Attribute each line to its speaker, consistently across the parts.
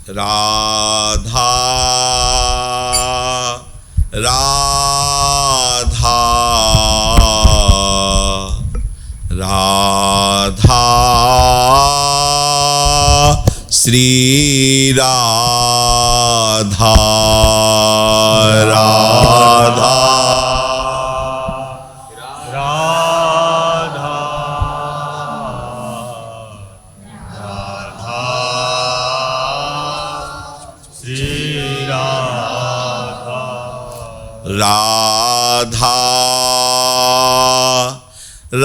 Speaker 1: राधा राधा राधा श्री राधा राधा राधा राधा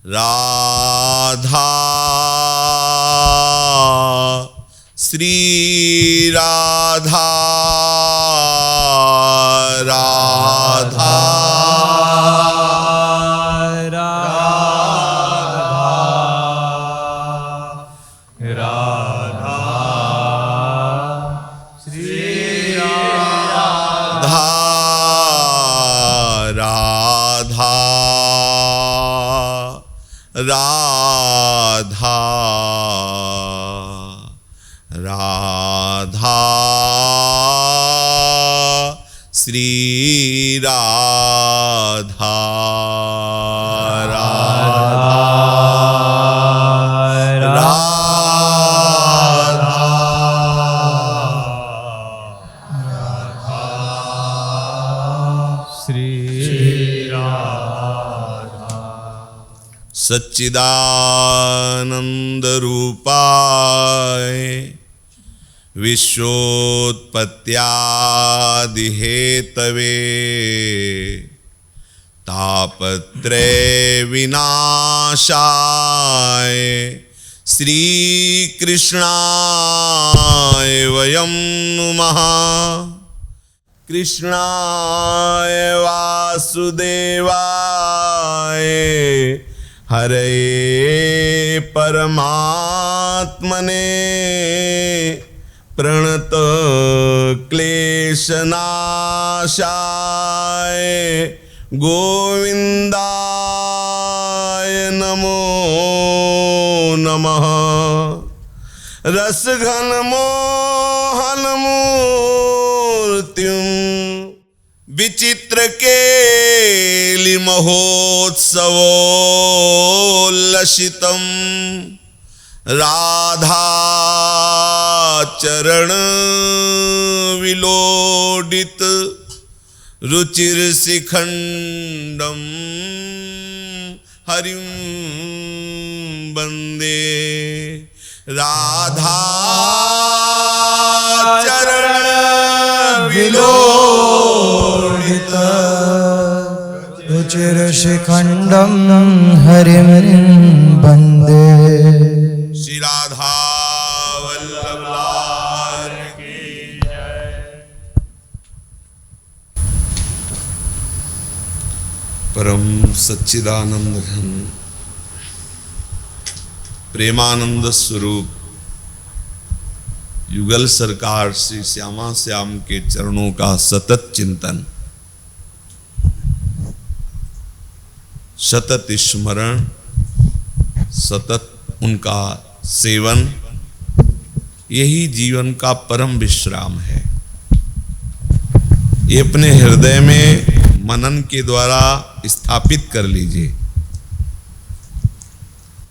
Speaker 1: राधा श्री राधा राधा राधा राधा श्री राधा राधा सच्चिदानंद रूपाय विश्वोत्पत्त्यादि Hathaway तापत्रय विनाशाय श्री कृष्णाय वयं नुमः। कृष्णाय वासुदेवाय हरे परमात्मने प्रणत क्लेशनाशाय गोविंदाय नमो नमः। रसघन मोहन मूर्तिं विचित्र केलि महोत्सवोल्लसितं राधा चरण विलोडित रुचिर शिखंडम हरिं वंदे। राधा चरण विलोडित
Speaker 2: रुचिर शिखंडम हरिं वंदे।
Speaker 1: श्री राधा वल्लभ लाल की जय। परम सच्चिदानंद घन प्रेमानंद स्वरूप युगल सरकार श्री श्यामा श्याम के चरणों का सतत चिंतन, सतत स्मरण, सतत उनका सेवन, यही जीवन का परम विश्राम है। ये अपने हृदय में मनन के द्वारा स्थापित कर लीजिए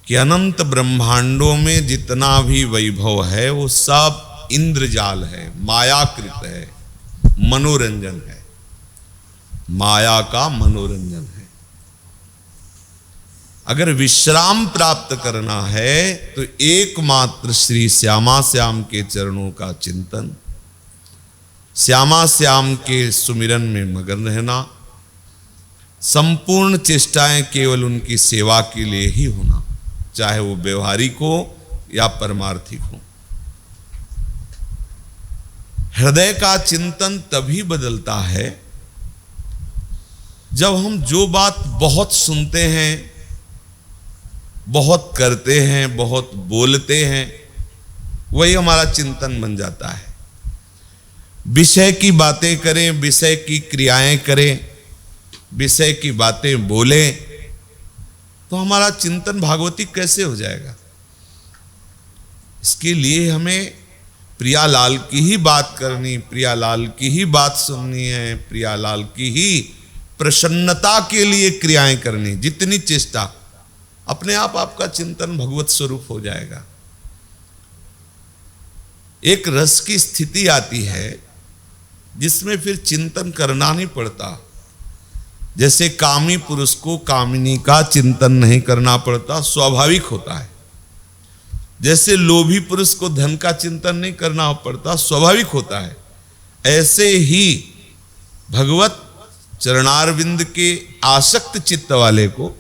Speaker 1: कि अनंत ब्रह्मांडों में जितना भी वैभव है वो सब इंद्रजाल है, मायाकृत है, मनोरंजन है, माया का मनोरंजन है। अगर विश्राम प्राप्त करना है तो एकमात्र श्री श्यामा श्याम के चरणों का चिंतन, श्यामा श्याम के सुमिरन में मगन रहना, संपूर्ण चेष्टाएं केवल उनकी सेवा के लिए ही होना, चाहे वो व्यवहारिक हो या परमार्थिक हो। हृदय का चिंतन तभी बदलता है जब हम जो बात बहुत सुनते हैं, बहुत करते हैं, बहुत बोलते हैं, वही हमारा चिंतन बन जाता है। विषय की बातें करें, विषय की क्रियाएं करें, विषय की बातें बोलें, तो तो हमारा चिंतन भागवती कैसे हो जाएगा? इसके लिए हमें प्रियालाल की ही बात करनी, प्रियालाल की ही बात सुननी है, प्रियालाल की ही प्रसन्नता के लिए क्रियाएं करनी। जितनी चेष्टा, अपने आप आपका चिंतन भगवत स्वरूप हो जाएगा। एक रस की स्थिति आती है जिसमें फिर चिंतन करना नहीं पड़ता। जैसे कामी पुरुष को कामिनी का चिंतन नहीं करना पड़ता, स्वाभाविक होता है। जैसे लोभी पुरुष को धन का चिंतन नहीं करना पड़ता, स्वाभाविक होता है। ऐसे ही भगवत चरणारविंद के आसक्त चित्त वाले को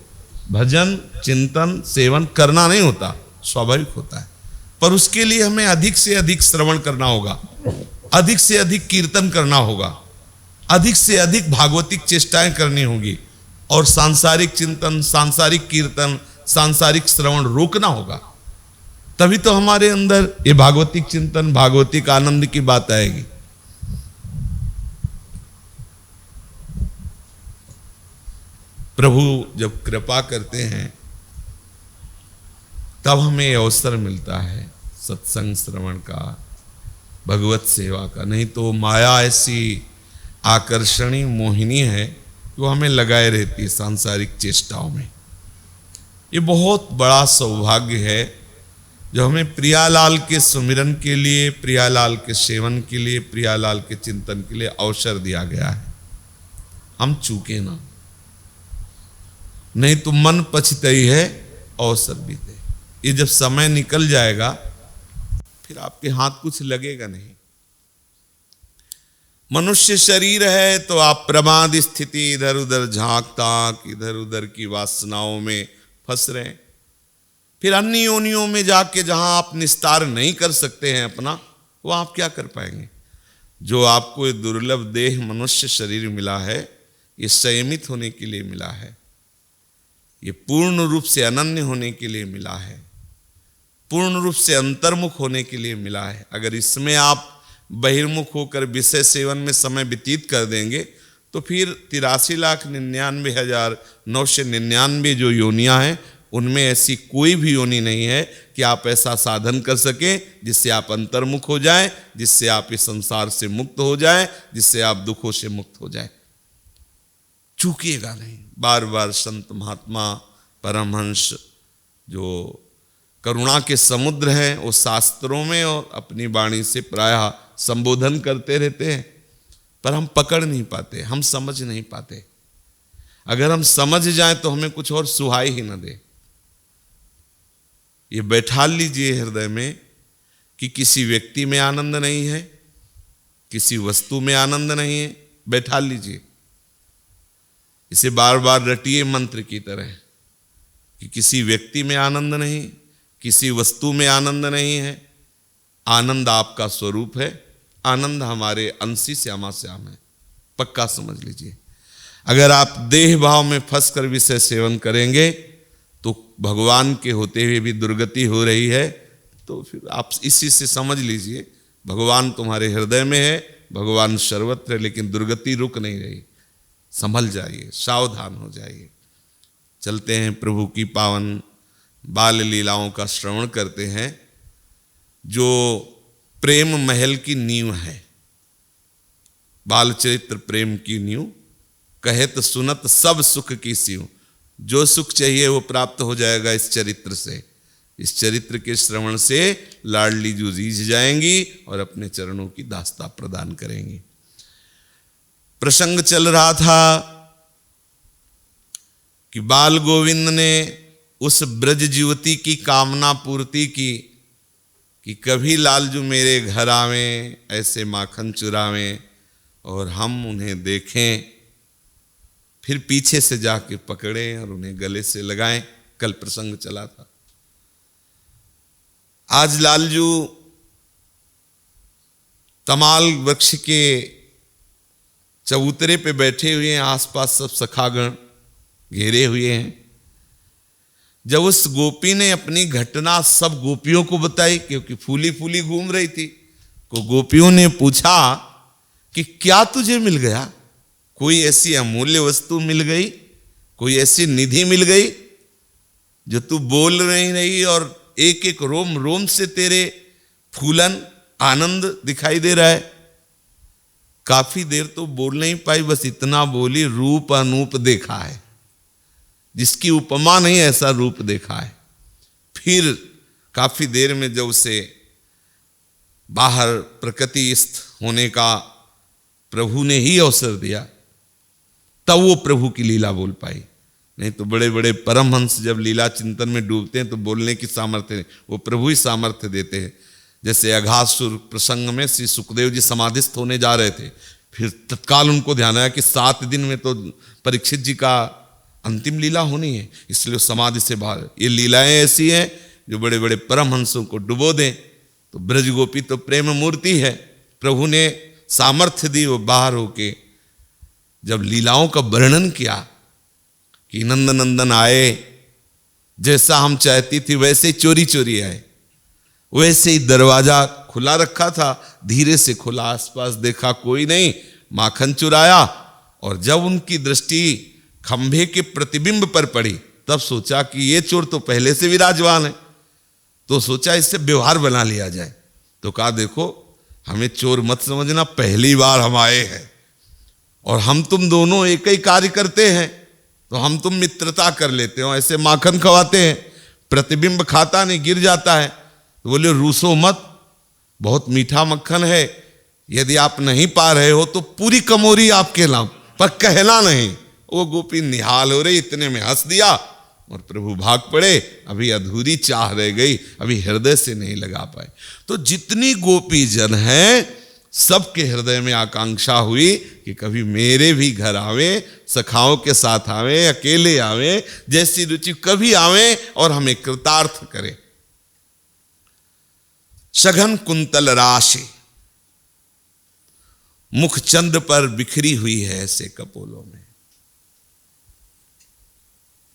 Speaker 1: भजन, चिंतन, सेवन करना नहीं होता, स्वाभाविक होता है। पर उसके लिए हमें अधिक से अधिक श्रवण करना होगा, अधिक से अधिक कीर्तन करना होगा, अधिक से अधिक भागवतिक चेष्टाएं करनी होगी, और सांसारिक चिंतन, सांसारिक कीर्तन, सांसारिक श्रवण रोकना होगा। तभी तो हमारे अंदर ये भागवतिक चिंतन, भागवतिक आनंद की बात आएगी। प्रभु जब कृपा करते हैं तब हमें अवसर मिलता है सत्संग श्रवण का, भगवत सेवा का। नहीं तो माया ऐसी आकर्षणी मोहिनी है कि वो हमें लगाए रहती है सांसारिक चेष्टाओं में। ये बहुत बड़ा सौभाग्य है जो हमें प्रियालाल के सुमिरन के लिए, प्रियालाल के सेवन के लिए, प्रियालाल के चिंतन के लिए अवसर दिया गया है। हम चूके ना, नहीं तो मन पछताई है, अवसर बीते। ये जब समय निकल जाएगा फिर आपके हाथ कुछ लगेगा नहीं। मनुष्य शरीर है तो आप प्रमाद स्थिति, इधर उधर झांकता, इधर उधर की वासनाओं में फंस रहे हैं। फिर अन्य योनियों में जाके जहां आप निस्तार नहीं कर सकते हैं अपना, वो आप क्या कर पाएंगे? जो आपको ये दुर्लभ देह मनुष्य शरीर मिला है, ये संयमित होने के लिए मिला है, ये पूर्ण रूप से अनन्य होने के लिए मिला है, पूर्ण रूप से अंतर्मुख होने के लिए मिला है। अगर इसमें आप बहिर्मुख होकर विषय सेवन में समय व्यतीत कर देंगे तो फिर 83,99,999 जो योनियां हैं उनमें ऐसी कोई भी योनि नहीं है कि आप ऐसा साधन कर सकें जिससे आप अंतर्मुख हो जाएं, जिससे आप इस संसार से मुक्त हो जाएं, जिससे आप दुखों से मुक्त हो जाएं। चूकिएगा नहीं। बार बार संत महात्मा परमहंस जो करुणा के समुद्र हैं वो शास्त्रों में और अपनी वाणी से प्रायः संबोधन करते रहते हैं, पर हम पकड़ नहीं पाते, हम समझ नहीं पाते। अगर हम समझ जाएं तो हमें कुछ और सुहाई ही न दे। ये बैठा लीजिए हृदय में कि किसी व्यक्ति में आनंद नहीं है, किसी वस्तु में आनंद नहीं है, बैठा लीजिए। इसे बार बार रटिए मंत्र की तरह कि किसी व्यक्ति में आनंद नहीं, किसी वस्तु में आनंद नहीं है। आनंद आपका स्वरूप है, आनंद हमारे अंशी श्यामा श्याम है, पक्का समझ लीजिए। अगर आप देह भाव में फंस कर विषय सेवन करेंगे तो भगवान के होते हुए भी दुर्गति हो रही है, तो फिर आप इसी से समझ लीजिए भगवान तुम्हारे हृदय में है, भगवान सर्वत्र है, लेकिन दुर्गति रुक नहीं रही। संभल जाइए, सावधान हो जाइए। चलते हैं प्रभु की पावन बाल लीलाओं का श्रवण करते हैं, जो प्रेम महल की नींव है। बाल चरित्र प्रेम की नींव, कहत सुनत सब सुख की सीव। जो सुख चाहिए वो प्राप्त हो जाएगा इस चरित्र से। इस चरित्र के श्रवण से लाडली जू रीझ जाएंगी और अपने चरणों की दास्ता प्रदान करेंगी। प्रसंग चल रहा था कि बाल गोविंद ने उस ब्रज युवती की कामना पूर्ति की कि कभी लालजू मेरे घर आवें, ऐसे माखन चुरावें और हम उन्हें देखें, फिर पीछे से जाके पकड़ें और उन्हें गले से लगाएं। कल प्रसंग चला था। आज लालजू तमाल वृक्ष के चबूतरे पे बैठे हुए हैं, आसपास सब सखागण घेरे हुए हैं। जब उस गोपी ने अपनी घटना सब गोपियों को बताई, क्योंकि फूली फूली घूम रही थी, तो गोपियों ने पूछा कि क्या तुझे मिल गया? कोई ऐसी अमूल्य वस्तु मिल गई? कोई ऐसी निधि मिल गई? जो तू बोल नहीं रही और एक एक रोम रोम से तेरे फूलन आनंद दिखाई दे रहा है। काफी देर तो बोल नहीं पाई, बस इतना बोली, रूप अनूप देखा है, जिसकी उपमा नहीं ऐसा रूप देखा है। फिर काफी देर में जब उसे बाहर प्रकृतिस्थ होने का प्रभु ने ही अवसर दिया, तब वो प्रभु की लीला बोल पाई। नहीं तो बड़े बड़े परमहंस जब लीला चिंतन में डूबते हैं तो बोलने की सामर्थ्य वो प्रभु ही सामर्थ्य देते हैं। जैसे अघासुर प्रसंग में श्री सुखदेव जी समाधिस्थ होने जा रहे थे, फिर तत्काल उनको ध्यान आया कि 7 दिन में तो परीक्षित जी का अंतिम लीला होनी है, इसलिए समाधि से बाहर। ये लीलाएं ऐसी हैं जो बड़े बड़े परमहंसों को डुबो दें। तो ब्रज गोपी तो प्रेम मूर्ति है, प्रभु ने सामर्थ्य दी, वो बाहर होके जब लीलाओं का वर्णन किया कि नंद नंदन आए, जैसा हम चाहती थी वैसे ही चोरी चोरी आए, वैसे ही दरवाजा खुला रखा था, धीरे से खुला, आसपास देखा कोई नहीं, माखन चुराया। और जब उनकी दृष्टि खंभे के प्रतिबिंब पर पड़ी, तब सोचा कि ये चोर तो पहले से विराजमान है, तो सोचा इससे व्यवहार बना लिया जाए। तो कहा देखो, हमें चोर मत समझना, पहली बार हम आए हैं और हम तुम दोनों एक ही कार्य करते हैं, तो हम तुम मित्रता कर लेते हो, ऐसे माखन खवाते हैं, प्रतिबिंब खाता नहीं, गिर जाता है। तो बोले रूसो मत, बहुत मीठा मक्खन है, यदि आप नहीं पा रहे हो तो पूरी कमोरी आपके नाम, पर कहना नहीं। वो गोपी निहाल हो रही, इतने में हंस दिया और प्रभु भाग पड़े। अभी अधूरी चाह रह गई, अभी हृदय से नहीं लगा पाए। तो जितनी गोपी जन हैं, सबके हृदय में आकांक्षा हुई कि कभी मेरे भी घर आवे, सखाओं के साथ आवे, अकेले आवे, जैसी रुचि कभी आवे और हमें कृतार्थ करे। सघन कुंतल राशि मुख चंद्र पर बिखरी हुई है ऐसे कपोलों में,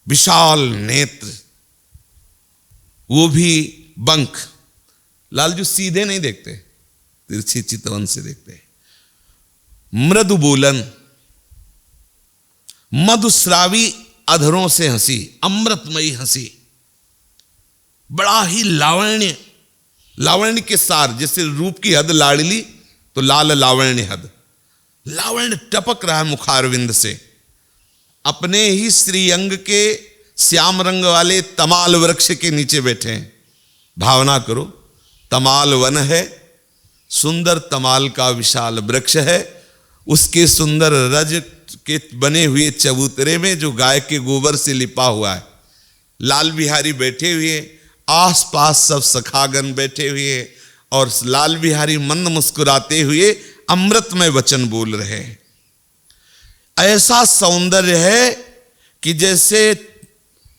Speaker 1: विशाल नेत्र, वो भी बंक। लालजू सीधे नहीं देखते, तिरछी चितवन से देखते हैं। मृदु बोलन, मधुस्रावी अधरों से हंसी, अमृतमयी हंसी, बड़ा ही लावण्य, लावण्य के सार, जैसे रूप की हद लाडली तो लाल लावण्य हद, लावण्य टपक रहा है मुखारविंद से। अपने ही श्रीअंग के श्याम रंग वाले तमाल वृक्ष के नीचे बैठे हैं। भावना करो, तमाल वन है, सुंदर तमाल का विशाल वृक्ष है, उसके सुंदर रज के बने हुए चबूतरे में जो गाय के गोबर से लिपा हुआ है, लाल बिहारी बैठे हुए, आसपास सब सखागन बैठे हुए, और लाल बिहारी मंद मुस्कुराते हुए अमृतमय वचन बोल रहे हैं। ऐसा सौंदर्य है कि जैसे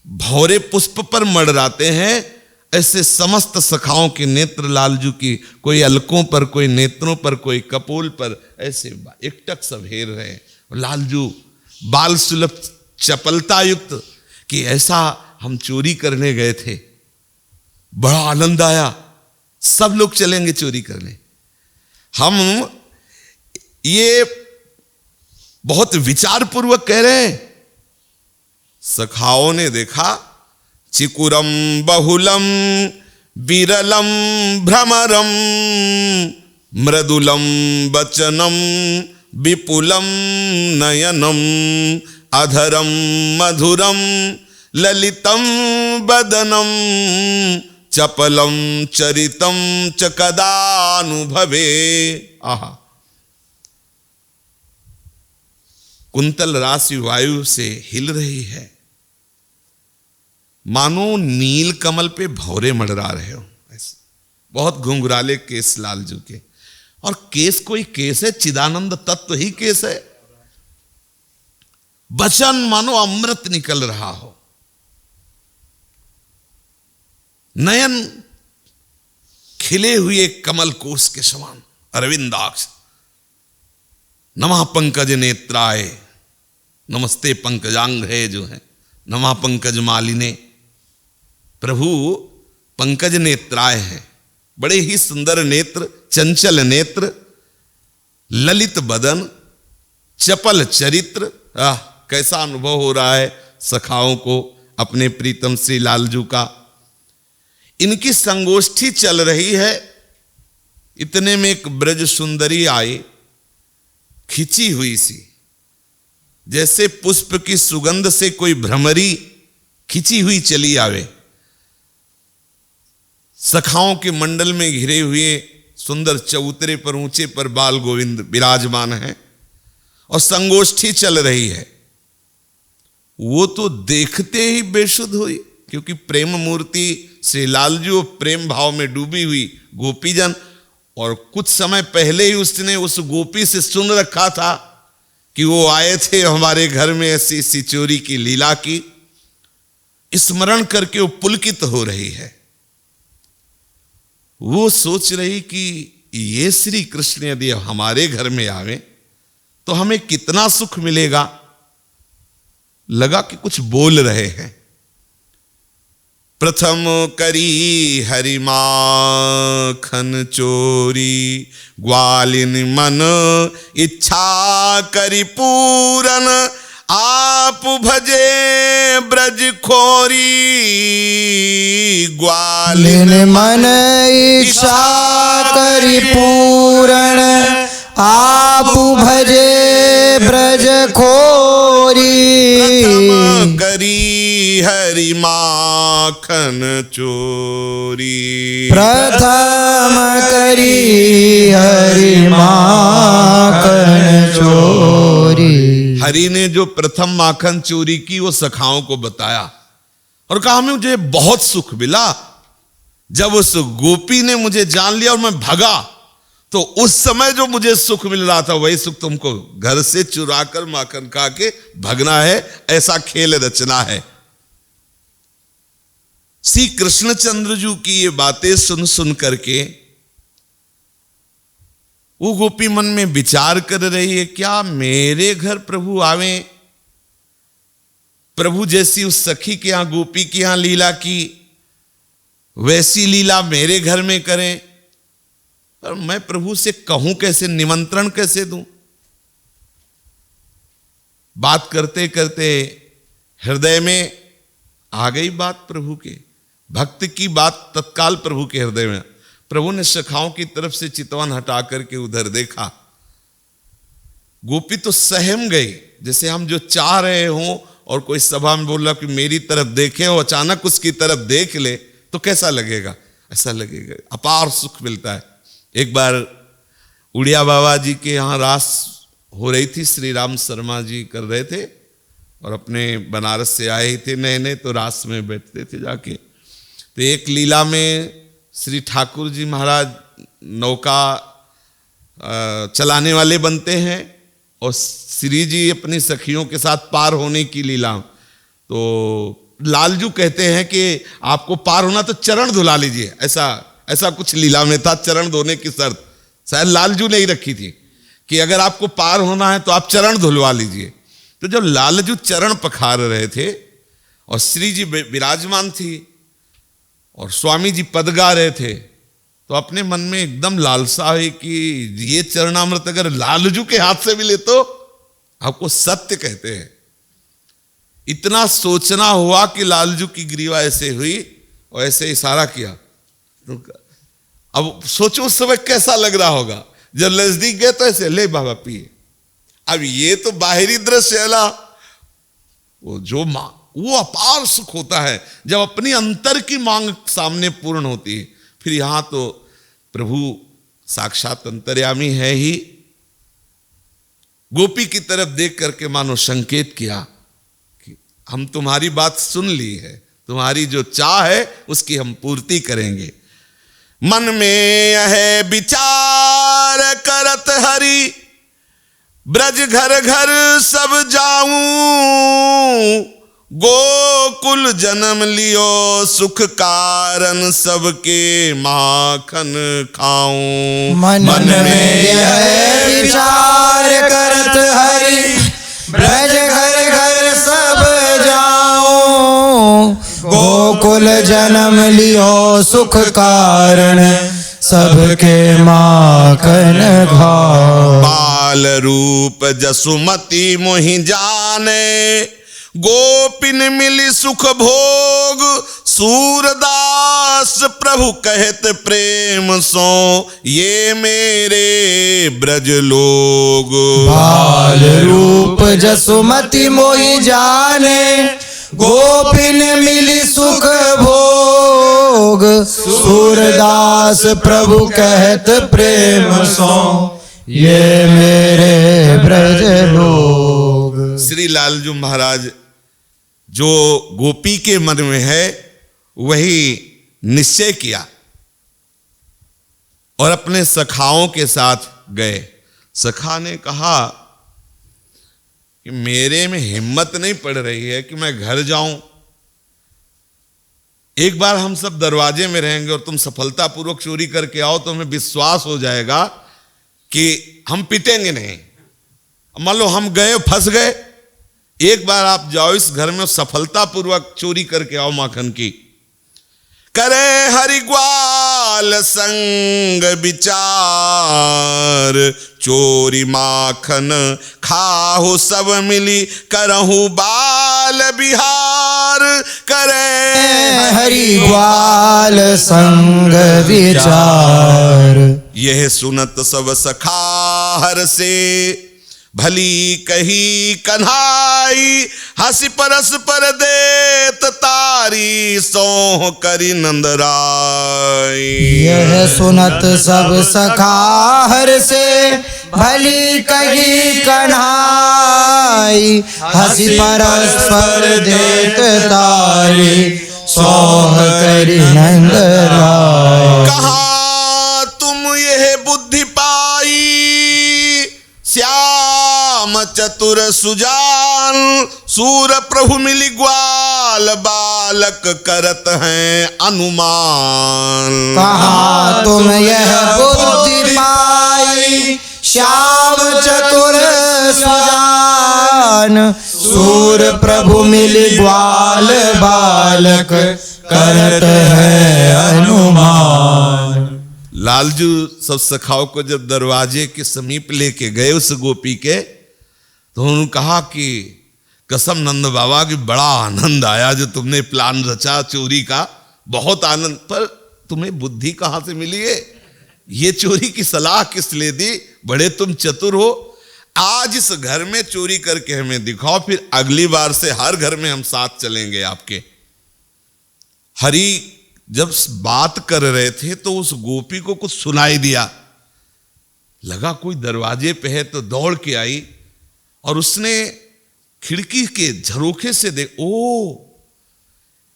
Speaker 1: भौरे पुष्प पर मड़राते हैं, ऐसे समस्त सखाओं के नेत्र लालजू की, कोई अलकों पर, कोई नेत्रों पर, कोई कपोल पर, ऐसे एकटक सब हेर रहे। लालजू बाल सुलभ चपलता युक्त कि ऐसा हम चोरी करने गए थे, बड़ा आनंद आया, सब लोग चलेंगे चोरी करने। हम ये बहुत विचार पूर्वक कह रहे हैं। सखाओं ने देखा, चिकुरम बहुलम विरलम भ्रमरम मृदुलम वचनम विपुलम नयनम अधरम मधुरम ललितम बदनम चपलम चरितम च कदानुभवे। आहा, कुंतल राशि वायु से हिल रही है, मानो नील कमल पे भौरे मड़रा रहे हो। ऐसे बहुत घुंघराले केस लालजू के, और केस कोई केस है, चिदानंद तत्व ही केस है। वचन मानो अमृत निकल रहा हो, नयन खिले हुए कमल कोश के समान, अरविंदाक्ष। नमः पंकज नेत्राय, नमस्ते पंकजांग है जो है, नमः पंकज मालिने। प्रभु पंकज नेत्राय है, बड़े ही सुंदर नेत्र, चंचल नेत्र, ललित बदन, चपल चरित्र। कैसा अनुभव हो रहा है सखाओं को, अपने प्रीतम श्री लालजू का। इनकी संगोष्ठी चल रही है, इतने में एक ब्रज सुंदरी आई, खिंची हुई सी, जैसे पुष्प की सुगंध से कोई भ्रमरी खिंची हुई चली आवे। सखाओं के मंडल में घिरे हुए सुंदर चबूतरे पर ऊंचे पर बाल गोविंद विराजमान है और संगोष्ठी चल रही है। वो तो देखते ही बेसुध हुई, क्योंकि प्रेम मूर्ति श्री लालजू प्रेम भाव में डूबी हुई गोपीजन, और कुछ समय पहले ही उसने उस गोपी से सुन रखा था कि वो आए थे हमारे घर में ऐसी सी चोरी की लीला की। स्मरण करके वो पुलकित हो रही है। वो सोच रही कि ये श्री कृष्ण यदि हमारे घर में आवे तो हमें कितना सुख मिलेगा। लगा कि कुछ बोल रहे हैं। प्रथम करी हरि माखन चोरी, ग्वालिन मन इच्छा करी पूरन, आप भजे ब्रज खोरी,
Speaker 2: ग्वालिन मन इच्छा करी पूरण, आप भजे ब्रज खोरी।
Speaker 1: प्रथम करी हरि माखन चोरी,
Speaker 2: प्रथम करी हरि माखन चोरी।
Speaker 1: हरि ने जो प्रथम माखन चोरी की वो सखाओं को बताया और कहा मुझे बहुत सुख मिला जब उस गोपी ने मुझे जान लिया और मैं भगा, तो उस समय जो मुझे सुख मिल रहा था वही सुख तुमको घर से चुरा कर माखन खा के भगना है, ऐसा खेल रचना है। श्री कृष्णचंद्र जी की ये बातें सुन सुन करके वो गोपी मन में विचार कर रही है, क्या मेरे घर प्रभु आवे, प्रभु जैसी उस सखी के यहां गोपी के यहां लीला की वैसी लीला मेरे घर में करें, पर मैं प्रभु से कहूं कैसे, निमंत्रण कैसे दूं। बात करते करते हृदय में आ गई बात प्रभु के, भक्त की बात तत्काल प्रभु के हृदय में। प्रभु ने सखाओं की तरफ से चितवन हटा करके उधर देखा। गोपी तो सहम गई, जैसे हम जो चाह रहे हों और कोई सभा में बोल रहा कि मेरी तरफ देखे और अचानक उसकी तरफ देख ले तो कैसा लगेगा, ऐसा लगेगा, अपार सुख मिलता है। एक बार उड़िया बाबा जी के यहाँ रास हो रही थी, श्री राम शर्मा जी कर रहे थे और अपने बनारस से आए थे नए नए, तो रास में बैठते थे जाके। तो एक लीला में श्री ठाकुर जी महाराज नौका चलाने वाले बनते हैं और श्री जी अपनी सखियों के साथ पार होने की लीला, तो लालजू कहते हैं कि आपको पार होना तो चरण धुला लीजिए, ऐसा कुछ लीला में था, चरण धोने की शर्त शायद लालजू ने ही रखी थी कि अगर आपको पार होना है तो आप चरण धुलवा लीजिए। तो जब लालजू चरण पखार रहे थे और श्री जी विराजमान थी और स्वामी जी पद गा रहे थे, तो अपने मन में एकदम लालसा हुई कि ये चरणामृत अगर लालजू के हाथ से मिले तो आपको सत्य कहते हैं। इतना सोचना हुआ कि लालजू की ग्रीवा ऐसे हुई और ऐसे इशारा किया। अब सोचो उस समय कैसा लग रहा होगा, जब नजदीक गए तो ऐसे ले बाबा पिए। अब ये तो बाहरी दृश्य है ना, वो अपार सुख होता है जब अपनी अंतर की मांग सामने पूर्ण होती है। फिर यहां तो प्रभु साक्षात अंतर्यामी है ही, गोपी की तरफ देख करके मानो संकेत किया कि हम तुम्हारी बात सुन ली है, तुम्हारी जो चाह है उसकी हम पूर्ति करेंगे। मन में है विचार करत हरि, ब्रज घर घर सब जाऊं, गोकुल जन्म लियो सुख कारण सबके माखन खाऊं।
Speaker 2: मन में यह विचार करत हरि, ब्रज घर घर सब जाऊं, गोकुल जन्म लियो सुख कारण सबके माखन खाऊं।
Speaker 1: बाल रूप जसुमती मोहि जाने, गोपिन मिली सुख भोग, सूरदास प्रभु कहत प्रेम सो, ये मेरे ब्रज लोग।
Speaker 2: बाल रूप जसुमति मोहि जाने, गोपिन मिली सुख भोग, सूरदास प्रभु कहत प्रेम सो, ये मेरे ब्रज लोग।
Speaker 1: श्री लालजू महाराज जो गोपी के मन में है वही निश्चय किया और अपने सखाओं के साथ गए। सखा ने कहा कि मेरे में हिम्मत नहीं पड़ रही है कि मैं घर जाऊं। एक बार हम सब दरवाजे में रहेंगे और तुम सफलतापूर्वक चोरी करके आओ तो हमें विश्वास हो जाएगा कि हम पिटेंगे नहीं। मान लो हम गए फंस गए, एक बार आप जाओ इस घर में सफलतापूर्वक चोरी करके आओ माखन की। करे हरिग्वाल संग विचार, चोरी माखन खाहु सब मिली, करहु बाल बिहार। करे
Speaker 2: हरिग्वाल संग विचार,
Speaker 1: यह सुनत सब सखाहर से, भली कही कन्हाई, हंसी परस पर देत तारी, सोह करी नंदराई।
Speaker 2: यह सुनत सब सखाहर से, भली कही कन्हाई, हंसी परस्पर देत तारी, सोह करी नंदराई।
Speaker 1: कहाँ तुम यह बुद्धि पाई, श्याम चतुर सुजान, सूर प्रभु मिली ग्वाल, बालक करत हैं अनुमान।
Speaker 2: कहाँ तुम यह बुद्धि पाई, श्याम चतुर सुजान, सूर प्रभु मिली ग्वाल, बालक करत है अनुमान।
Speaker 1: लालजू सब सखाओं को जब दरवाजे के समीप लेके गए उस गोपी के, तो उन्होंने कहा कि कसम नंद बाबा की बड़ा आनंद आया जो तुमने प्लान रचा चोरी का, बहुत आनंद। पर तुम्हें बुद्धि कहाँ से मिली है? ये चोरी की सलाह किस लिए दी? बड़े तुम चतुर हो। आज इस घर में चोरी करके हमें दिखाओ, फिर अगली बार से हर घर में हम साथ चलेंगे आपके। हरि जब बात कर रहे थे तो उस गोपी को कुछ सुनाई दिया, लगा कोई दरवाजे पे है, तो दौड़ के आई और उसने खिड़की के झरोखे से देख, ओ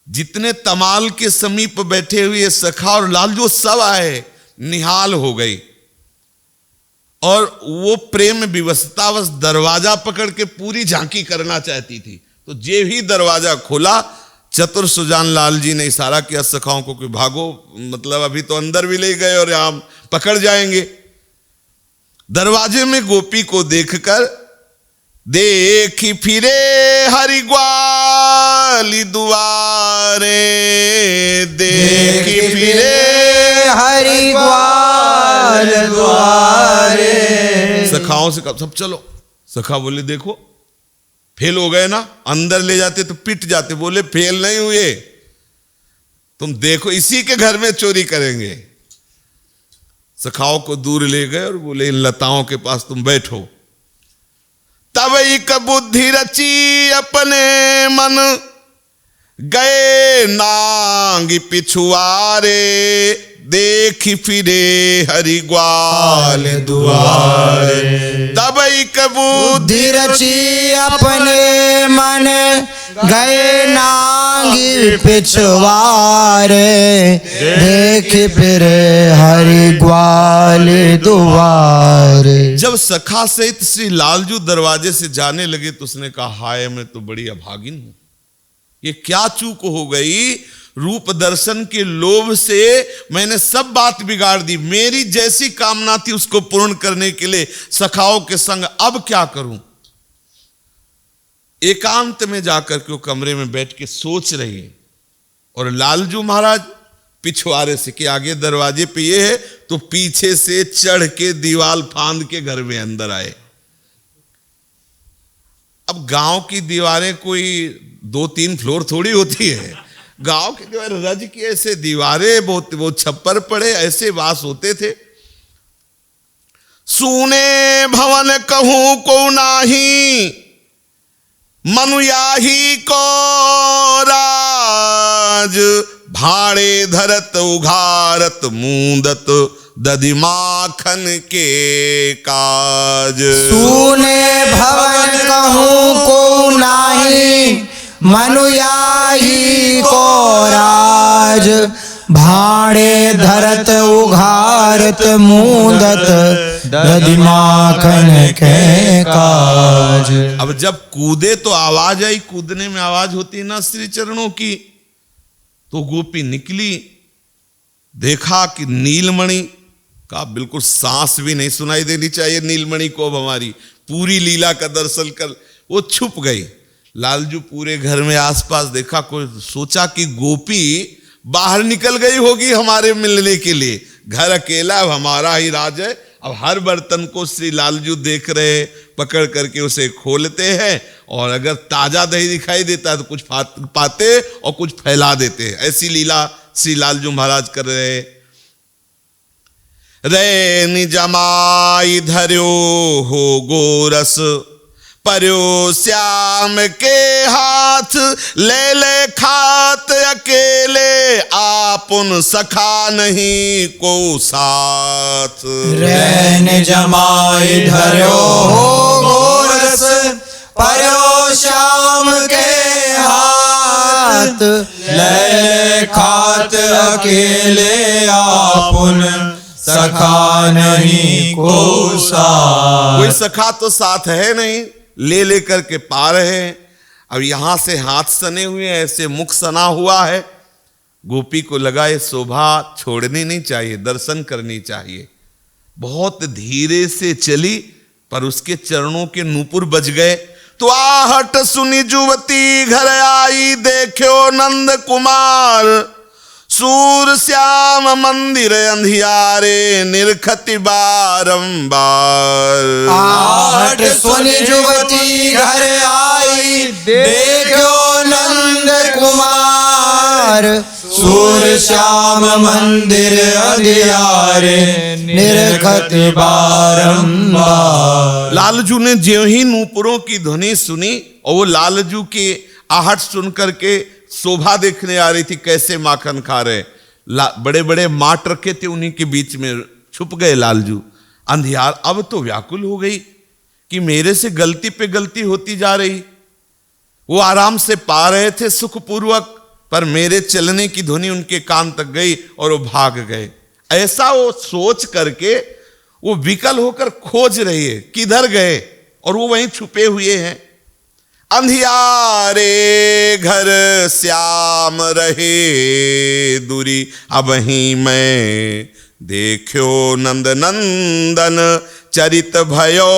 Speaker 1: जितने तमाल के समीप बैठे हुए सखा और लालजू सब आए, निहाल हो गई और वो प्रेम विवशतावश दरवाजा पकड़ के पूरी झांकी करना चाहती थी। तो जे ही दरवाजा खोला, चतुर सुजान लाल जी ने इशारा किया सखाओं को कि भागो, मतलब अभी तो अंदर भी ले गए और यहां पकड़ जाएंगे। दरवाजे में गोपी को देखकर देखी फिरे हरिग्वाली दुआरे, देखी फिरे
Speaker 2: हरिग्वाल द्वारे।
Speaker 1: सखाओं से कब सब चलो, सखा बोले देखो फेल हो गए ना, अंदर ले जाते तो पिट जाते। बोले फेल नहीं हुए, तुम देखो इसी के घर में चोरी करेंगे। सखाओं को दूर ले गए और बोले इन लताओं के पास तुम बैठो। तब एक बुद्धि रची अपने मन, गए नांगी पिछुआरे, देखी फिरे हरिग्वाल दुआरे। तब एक
Speaker 2: बुद्धि रची अपने मन, गए नांगी पिछवारे, देख फिर हरिग्वाल दुआरे।
Speaker 1: जब सखा सहित श्री लालजू दरवाजे से जाने लगे तो उसने कहा हाय मैं तो बड़ी अभागिन हूं, ये क्या चूक हो गई। रूप दर्शन के लोभ से मैंने सब बात बिगाड़ दी। मेरी जैसी कामना थी उसको पूर्ण करने के लिए सखाओं के संग अब क्या करूं। एकांत में जाकर के वो कमरे में बैठ के सोच रही है और लालजू महाराज पिछवाड़े से के आगे दरवाजे पे ये है तो पीछे से चढ़ के दीवार फांद के घर में अंदर आए। अब अब गांव की दीवारें कोई 2-3 फ्लोर थोड़ी होती है, गांव की दीवारें रज की ऐसे दीवारें, बहुत वो छप्पर पड़े ऐसे वास होते थे। सूने भवन कहूं को नाही, मनुयाही को राज, भाड़े धरत उघारत मूंदत, दधि माखन के काज।
Speaker 2: सूने भवन कहूँ को नाही, मनुयाही को राज, भाड़े धरत उघारत मूंदत, दधि माखन के काज।
Speaker 1: अब जब कूदे तो आवाज आई, कूदने में आवाज होती है ना श्री चरणों की। तो गोपी निकली, देखा कि नीलमणि का बिल्कुल सांस भी नहीं सुनाई देनी चाहिए नीलमणि को, अब हमारी पूरी लीला का दर्शन कर वो छुप गई। लालजू पूरे घर में आसपास देखा, कोई सोचा कि गोपी बाहर निकल गई होगी हमारे मिलने के लिए, घर अकेला, अब हमारा ही राज है। अब हर बर्तन को श्री लालजू देख रहे, पकड़ करके उसे खोलते हैं, और अगर ताजा दही दिखाई देता है तो कुछ पाते और कुछ फैला देते हैं। ऐसी लीला श्री लालजू महाराज कर रहे। रे निजमाई धर्यो हो गोरस, पर्यो श्याम के हाथ, ले ले खात अकेले, आपुन सखा नहीं को साथ।
Speaker 2: रैन जमाई धर्यो हो गोरस, पर्यो श्याम के हाथ, ले खात अकेले, आपुन सखा नहीं को साथ।
Speaker 1: कोई सखा तो साथ है नहीं, ले लेकर के पा रहे हैं। अब यहां से हाथ सने हुए, ऐसे मुख सना हुआ है। गोपी को लगा ये शोभा छोड़नी नहीं चाहिए, दर्शन करनी चाहिए। बहुत धीरे से चली, पर उसके चरणों के नूपुर बज गए। तो आहट सुनी जुवती घर आई, देखो नंद कुमार, सूर श्याम मंदिर अंधियारे, निरखति बारंबार।
Speaker 2: आहट सुनी जुवती घर आई, देखो नंद कुमार, सूर श्याम मंदिर अंधियारे, निरखति बारंबार।
Speaker 1: लालजू ने ज्यों ही नूपुरों की ध्वनि सुनी, और वो लालजू की आहट सुनकर के शोभा देखने आ रही थी, कैसे माखन खा रहे। बड़े बड़े माट रखे थे, उन्हीं के बीच में छुप गए लालजू। अंधियार अब तो व्याकुल हो गई कि मेरे से गलती पे गलती होती जा रही। वो आराम से पा रहे थे सुखपूर्वक, पर मेरे चलने की ध्वनि उनके कान तक गई और वो भाग गए। ऐसा वो सोच करके वो विकल होकर खोज रही है किधर गए, और वो वहीं छुपे हुए हैं। अंधियारे घर श्याम रहे दूरी, अब ही मैं देखो नंद नंदन, चरित भयो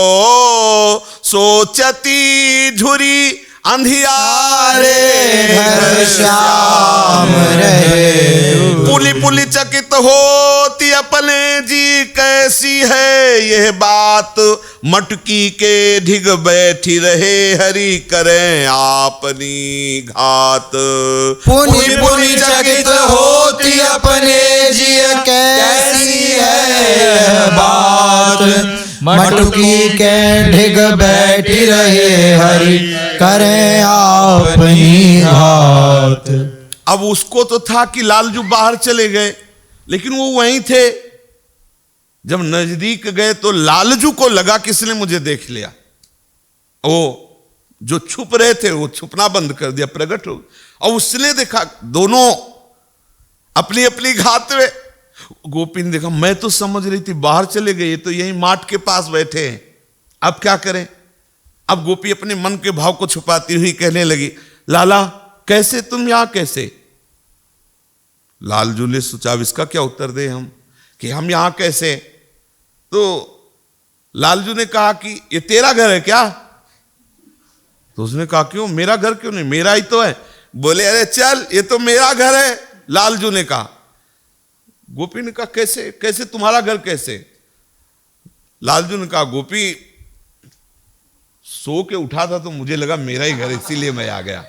Speaker 1: सोचती झुरी। अंधियारे
Speaker 2: घर श्याम रहे,
Speaker 1: पुली पुली चकित होती अपने जी, कैसी है यह बात, मटकी के ढिग बैठी रहे, हरि करें आपनी घात।
Speaker 2: पुनि पुनि चकित होती अपने जी, कैसी है बात, मटकी के ढिग बैठी रहे, हरि करें आपनी घात।
Speaker 1: अब उसको तो था कि लालजू बाहर चले गए, लेकिन वो वहीं थे। जब नजदीक गए तो लालजू को लगा किसने मुझे देख लिया। वो जो छुप रहे थे वो छुपना बंद कर दिया, प्रकट हो। और उसने देखा दोनों अपनी अपनी घात में। गोपी ने देखा, मैं तो समझ रही थी बाहर चले गए, तो यहीं माट के पास बैठे हैं, अब क्या करें। अब गोपी अपने मन के भाव को छुपाती हुई कहने लगी, लाला कैसे तुम यहां कैसे। लालजू ने सोचा अब इसका क्या उत्तर दे हम, कि हम यहां कैसे। तो लालजू ने कहा कि ये तेरा घर है क्या। तो उसने कहा क्यों, मेरा घर क्यों नहीं, मेरा ही तो है। बोले अरे चल ये तो मेरा घर है। लालजू ने कहा। गोपी ने कहा कैसे कैसे तुम्हारा घर कैसे। लालजू ने कहा गोपी सो के उठा था तो मुझे लगा मेरा ही घर, इसीलिए मैं आ गया।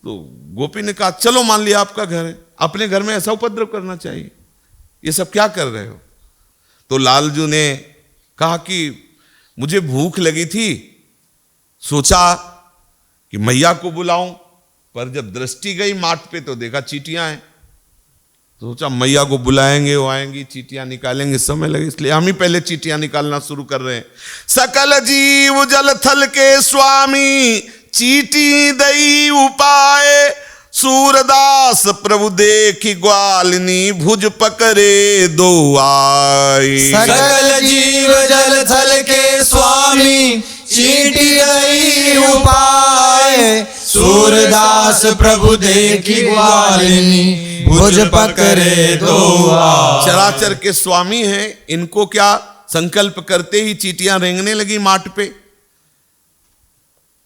Speaker 1: तो गोपी ने कहा चलो मान लिया आपका घर है, अपने घर में ऐसा उपद्रव करना चाहिए, ये सब क्या कर रहे हो? तो लालजू ने कहा कि मुझे भूख लगी थी, सोचा कि मैया को बुलाऊं, पर जब दृष्टि गई माठ पे तो देखा चींटियां हैं, तो सोचा मैया को बुलाएंगे, वो आएंगी, चींटियां निकालेंगे, समय लगे, इसलिए हम ही पहले चींटियां निकालना शुरू कर रहे हैं। सकल जीव जल थल के स्वामी, चींटी दई उपाय, सूरदास प्रभु देखी ग्वालिनी, भुज पकड़े दो आए।
Speaker 2: सकल जीव जल थल के स्वामी, चींटी दई उपाय, सूरदास प्रभु देखी ग्वालिनी, भुज पकड़े दो आए।
Speaker 1: चराचर के स्वामी हैं, इनको क्या संकल्प करते ही चींटियां रेंगने लगी माठ पे।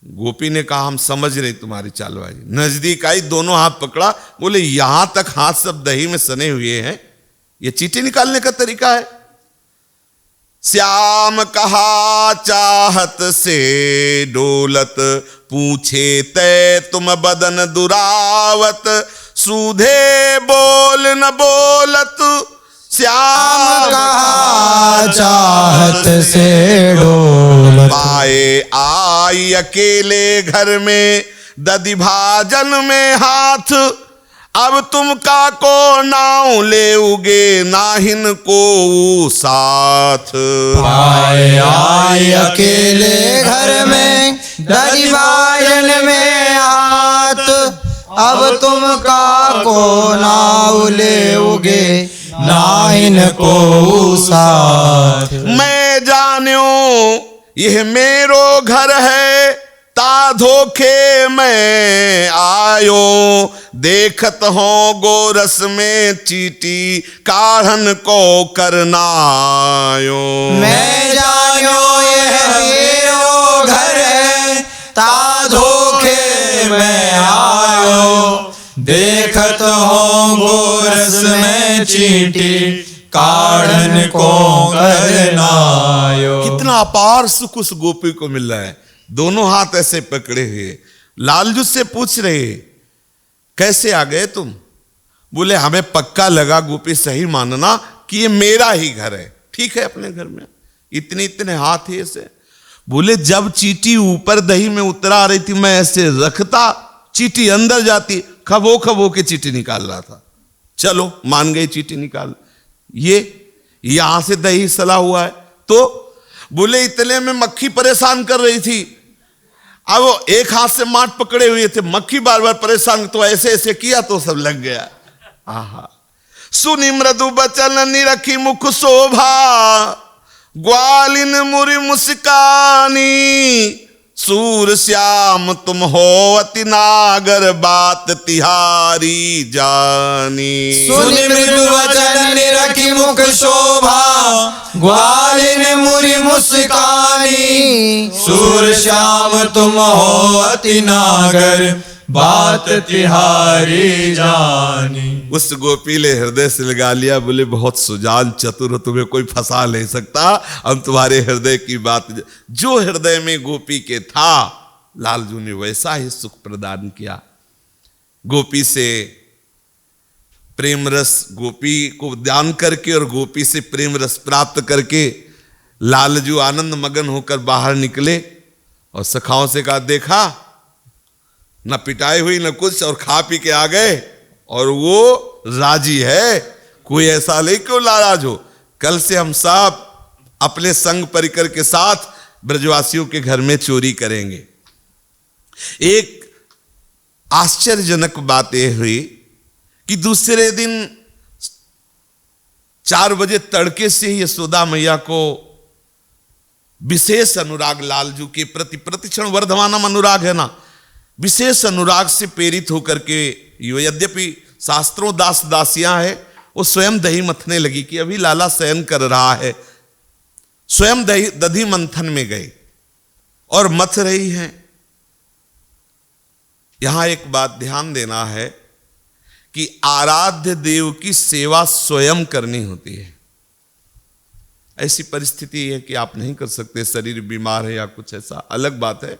Speaker 1: गोपी ने कहा हम समझ रहे तुम्हारी चालबाजी। नजदीक आई, दोनों हाथ पकड़ा, बोले यहां तक हाथ सब दही में सने हुए हैं, ये चींटी निकालने का तरीका है। श्याम कहा चाहत से डोलत, पूछे तै तुम बदन दुरावत, सूधे बोल न बोलत, श्याम
Speaker 2: कहा चाहत से डोलत,
Speaker 1: पाए आई अकेले घर में, दधि भाजन में हाथ, अब तुम का को नाव ले उगे, नाहिन को साथ।
Speaker 2: पाए आई अकेले घर में, दधि भाजन में हाथ, अब तुम का को नाव ले उगे, नाहिन को साथ।
Speaker 1: मैं जान्यो यह मेरो घर है, ता धोखे मैं आयो, देखत हो गोरस में चींटी, काढ़न को करनायो।
Speaker 2: मैं जान्यो यह मेरो घर है, ता धोखे मैं आयो, देखत हो गोरस में चींटी, काढ़न को करनायो।
Speaker 1: कितना अपार सुख उस गोपी को मिल रहा है, दोनों हाथ ऐसे पकड़े हुए। लालजू से पूछ रहे कैसे आ गए तुम? बोले हमें पक्का लगा गोपी सही मानना कि ये मेरा ही घर है। ठीक है, अपने घर में इतने इतने हाथ ही ऐसे। बोले जब चींटी ऊपर दही में उतर आ रही थी, मैं ऐसे रखता, चींटी अंदर जाती, खबो खबो के चींटी निकाल रहा था। चलो मान गई, चींटी निकाल। ये यहां से दही सला हुआ है। तो बोले इतने में मक्खी परेशान कर रही थी, अब वो एक हाथ से माठ पकड़े हुए थे, मक्खी बार बार परेशान, तो ऐसे ऐसे किया तो सब लग गया। आहा, सुनी मृदु बचन निरखी मुख शोभा, ग्वालिन मुरि मुस्कानी, सूर श्याम तुम हो अति नागर, बात तिहारी जानी।
Speaker 2: सुनि मृदु वचन निरखी मुख शोभा, ग्वालिन मुरि मुस्कानी, सूर श्याम तुम हो अति नागर, बात तिहारी जानी।
Speaker 1: उस गोपी ने हृदय से लगा लिया, बोले बहुत सुजान चतुर हो, तुम्हें कोई फंसा नहीं सकता, हम तुम्हारे हृदय की बात। जो हृदय में गोपी के था, लालजू ने वैसा ही सुख प्रदान किया। गोपी से प्रेम रस, गोपी को ध्यान करके और गोपी से प्रेम रस प्राप्त करके लालजू आनंद मगन होकर बाहर निकले और सखाओं से कहा देखा, न पिटाई हुई न कुछ, और खा पी के आ गए, और वो राजी है। कोई ऐसा नहीं क्यों नाराज हो। कल से हम सब अपने संग परिकर के साथ ब्रजवासियों के घर में चोरी करेंगे। एक आश्चर्यजनक बात यह हुई कि दूसरे दिन 4 बजे तड़के से ही यशोदा मैया को विशेष अनुराग लालजू के प्रति, प्रतिक्षण वर्धमानम अनुराग है ना, विशेष अनुराग से प्रेरित होकर के, यद्यपि शास्त्रों दास दासियां है, वो स्वयं दही मथने लगी कि अभी लाला शयन कर रहा है। स्वयं दही मंथन में गए और मथ रही हैं। यहां एक बात ध्यान देना है कि आराध्य देव की सेवा स्वयं करनी होती है। ऐसी परिस्थिति है कि आप नहीं कर सकते, शरीर बीमार है या कुछ ऐसा, अलग बात है।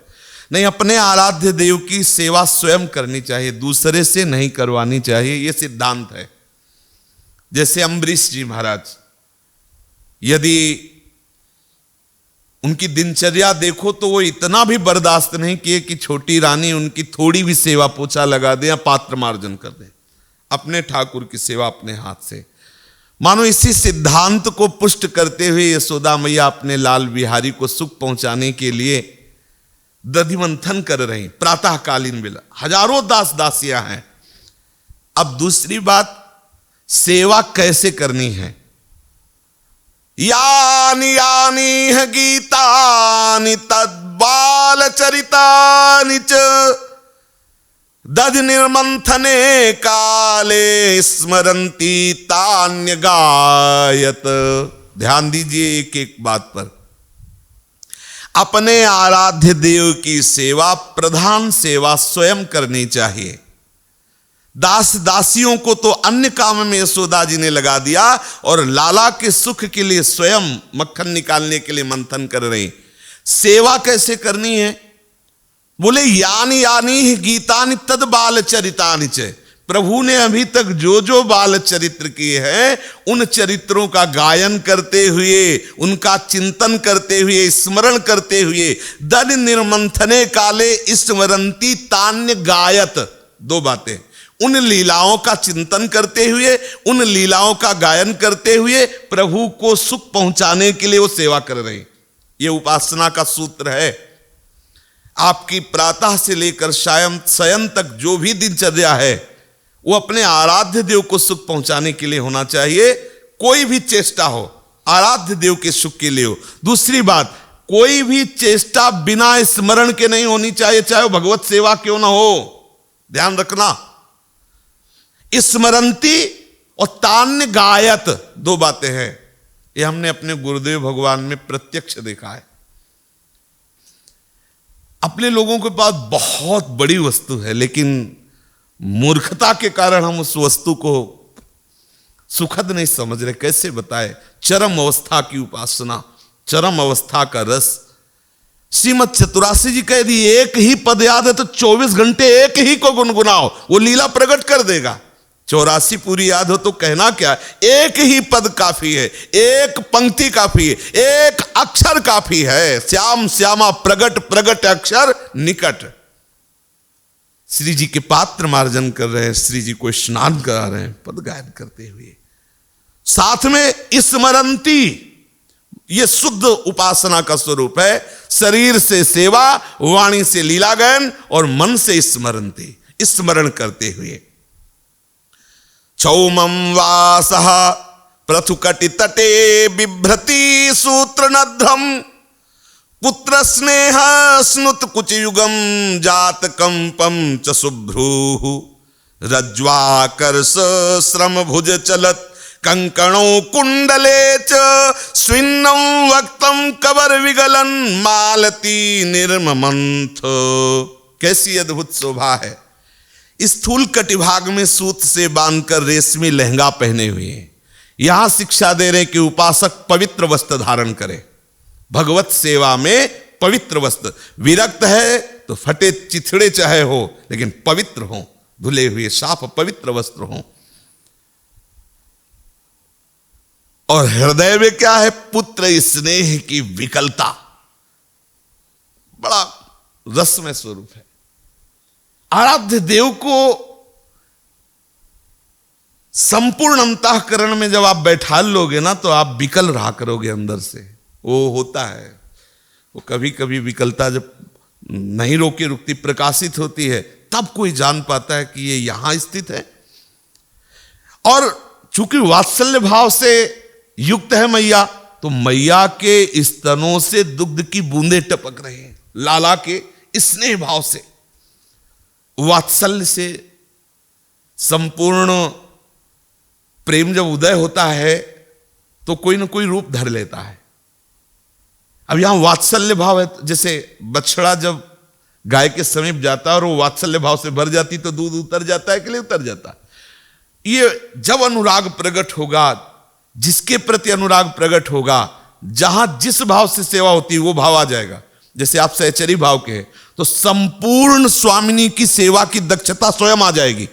Speaker 1: नहीं, अपने आराध्य देव की सेवा स्वयं करनी चाहिए, दूसरे से नहीं करवानी चाहिए, ये सिद्धांत है। जैसे अम्बरीश जी महाराज, यदि उनकी दिनचर्या देखो तो वो इतना भी बर्दाश्त नहीं किए कि छोटी रानी उनकी थोड़ी भी सेवा पोछा लगा दे या पात्र मार्जन कर दे, अपने ठाकुर की सेवा अपने हाथ से। मानो इसी सिद्धांत को पुष्ट करते हुए यशोदा मैया अपने लाल बिहारी को सुख पहुंचाने के लिए दधि मंथन कर रहे हैं प्रातःकालीन बेला। हजारों दास दासियां हैं। अब दूसरी बात, सेवा कैसे करनी है। यानि यानि ह गीतानि तद्बाल चरितानि च दधि निर्मंथने काले स्मरंती तान्य गायत। ध्यान दीजिए एक एक बात पर। अपने आराध्य देव की सेवा, प्रधान सेवा स्वयं करनी चाहिए। दास दासियों को तो अन्य काम में यशोदा जी ने लगा दिया और लाला के सुख के लिए स्वयं मक्खन निकालने के लिए मंथन कर रहे हैं। सेवा कैसे करनी है, बोले यानी यानी गीतानि तद बाल चरितानि च। प्रभु ने अभी तक जो जो बाल चरित्र किए हैं उन चरित्रों का गायन करते हुए, उनका चिंतन करते हुए, स्मरण करते हुए, दधि निर्मंथने काले स्मरंती तान्य गायत। दो बातें, उन लीलाओं का चिंतन करते हुए, उन लीलाओं का गायन करते हुए प्रभु को सुख पहुंचाने के लिए वो सेवा कर रहे हैं। ये उपासना का सूत्र है। आपकी प्रातः से लेकर शयन तक जो भी दिनचर्या है वो अपने आराध्य देव को सुख पहुंचाने के लिए होना चाहिए। कोई भी चेष्टा हो आराध्य देव के सुख के लिए हो। दूसरी बात, कोई भी चेष्टा बिना स्मरण के नहीं होनी चाहिए, चाहे वो भगवत सेवा क्यों ना हो। ध्यान रखना, स्मरंती और तान्य गायत, दो बातें हैं। ये हमने अपने गुरुदेव भगवान में प्रत्यक्ष देखा है। अपने लोगों के पास बहुत बड़ी वस्तु है, लेकिन मूर्खता के कारण हम उस वस्तु को सुखद नहीं समझ रहे। कैसे बताए, चरम अवस्था की उपासना, चरम अवस्था का रस। श्रीमद चतुरासी जी कह दी, एक ही पद याद है तो 24 घंटे एक ही को गुनगुनाओ, वो लीला प्रकट कर देगा। 84 पूरी याद हो तो कहना क्या, एक ही पद काफी है, एक पंक्ति काफी है, एक अक्षर काफी है। श्याम श्यामा प्रगट प्रगट अक्षर निकट। श्री जी के पात्र मार्जन कर रहे हैं, श्री जी को स्नान करा रहे हैं पद गायन करते हुए, साथ में स्मरंती। ये शुद्ध उपासना का स्वरूप है। शरीर से सेवा, वाणी से लीला गायन और मन से स्मरंती, स्मरण करते हुए। क्षौमं वासः पृथुकटि तटे बिभ्रति सूत्र नध्रम पुत्र स्नेह स्नुत कुच युगम जात कंपम च शुभ्रूः रज्ज्वाकर्ष श्रम भुज चलत कंकणों कुंडले च स्विन्नं वक्तं कबर विगलन मालती निर्ममंथ। कैसी अद्भुत शोभा है। स्थूल कटिभाग में सूत से बांधकर रेशमी लहंगा पहने हुए हैं। यहां शिक्षा दे रहे कि उपासक पवित्र वस्त्र धारण करे। भगवत सेवा में पवित्र वस्त्र, विरक्त है तो फटे चिथड़े चाहे हो, लेकिन पवित्र हो, धुले हुए साफ पवित्र वस्त्र हो। और हृदय में क्या है, पुत्र स्नेह की विकलता। बड़ा रसमय स्वरूप है। आराध्य देव को संपूर्ण अंतःकरण में जब आप बैठा लोगे ना, तो आप विकल रहा करोगे अंदर से। वो होता है, वो कभी कभी विकलता जब नहीं रोकी रुकती, प्रकाशित होती है, तब कोई जान पाता है कि ये यहां स्थित है। और चूंकि वात्सल्य भाव से युक्त है मैया, तो मैया के स्तनों से दुग्ध की बूंदें टपक रही हैं, लाला के स्नेह भाव से, वात्सल्य से। संपूर्ण प्रेम जब उदय होता है तो कोई ना कोई रूप धर लेता है। अब यहां वात्सल्य भाव है, जैसे बछड़ा जब गाय के समीप जाता है और वो वात्सल्य भाव से भर जाती तो दूध उतर जाता है कि नहीं उतर जाता। ये जब अनुराग प्रकट होगा, जिसके प्रति अनुराग प्रकट होगा, जहां जिस भाव से सेवा होती है वो भाव आ जाएगा। जैसे आप सहचरी भाव के हैं तो संपूर्ण स्वामिनी की सेवा की दक्षता स्वयं आ जाएगी।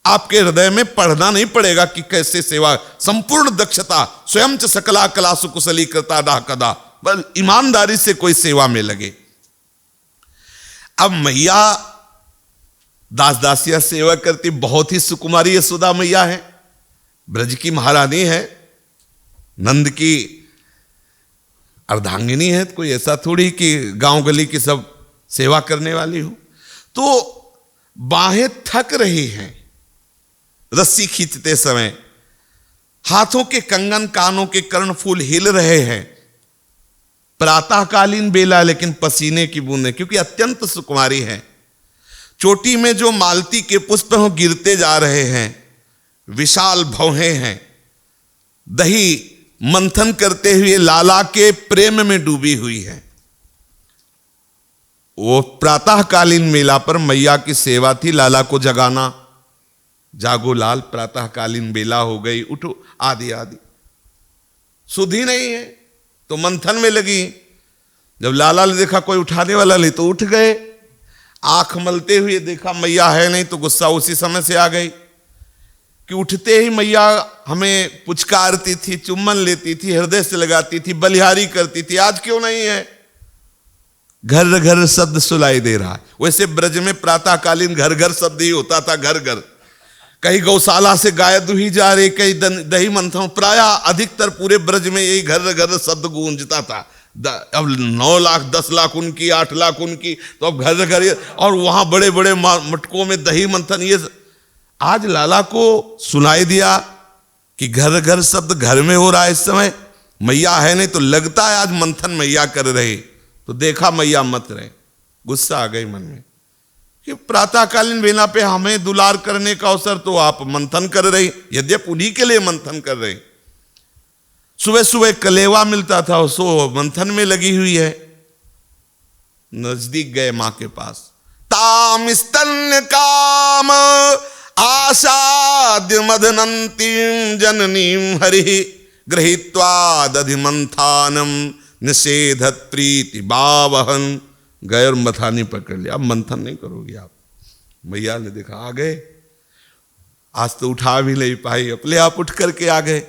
Speaker 1: आपके हृदय में पढ़ना नहीं पड़ेगा कि कैसे सेवा, संपूर्ण दक्षता स्वयं च सकला कला सुकुशली कृता डा कदा, बस ईमानदारी से कोई सेवा में लगे। अब मैया दास दासिया सेवा करती, बहुत ही सुकुमारी यशोदा मैया है, ब्रज की महारानी है, नंद की अर्धांगिनी है, कोई ऐसा थोड़ी कि गांव गली की सब सेवा करने वाली हो। तो बाहें थक रही हैं रस्सी खींचते समय, हाथों के कंगन कानों के कर्णफूल हिल रहे हैं, प्रातःकालीन बेला लेकिन पसीने की बूंदें, क्योंकि अत्यंत सुकुमारी है। चोटी में जो मालती के पुष्प हो गिरते जा रहे हैं, विशाल भौहें हैं, दही मंथन करते हुए लाला के प्रेम में डूबी हुई है। वो प्रातःकालीन मेला पर मैया की सेवा थी, लाला को जगाना, जागो लाल प्रातःकालीन बेला हो गई, उठो, आदि आदि। सुधी नहीं है तो मंथन में लगी। जब लाला ने देखा कोई उठाने वाला नहीं तो उठ गए, आंख मलते हुए देखा मैया है नहीं तो गुस्सा उसी समय से आ गई कि उठते ही मैया हमें पुचकारती थी, चुम्बन लेती थी, हृदय से लगाती थी, बलिहारी करती थी, आज क्यों नहीं है? घर घर शब्द सुनाई दे रहा है। वैसे ब्रज में प्रातःकालीन घर घर शब्द ही होता था, घर घर। कहीं गौशाला से गाय दुही जा रही, कहीं दही मंथन, प्राय अधिकतर पूरे ब्रज में यही घर घर शब्द गूंजता था। अब 9 लाख 10 लाख उनकी, 8 लाख उनकी, तो अब घर घर, और वहां बड़े बड़े मटकों में दही मंथन। ये आज लाला को सुनाई दिया कि घर घर शब्द घर में हो रहा है इस समय, मैया है नहीं तो लगता है आज मंथन मैया कर रहे, तो देखा मैया मत रहे, गुस्सा आ गई मन में कि प्रातःकालीन बेला पे हमें दुलार करने का अवसर तो आप मंथन कर रही, यद्यपि उन्हीं के लिए मंथन कर रही। सुबह सुबह कलेवा मिलता था, उसको मंथन में लगी हुई है। नजदीक गए मां के पास, ताम स्तन्य काम आसाद्य मदनंतीम जननीम हरि गृहीत्वा दधि मंथानम निषेधत प्रीति बावहन। गए और मथानी पकड़ लिया, अब मंथन नहीं करोगी आप। मैया ने देखा आ गए, आज तो उठा भी नहीं पाई, अपने आप उठ करके आ गए।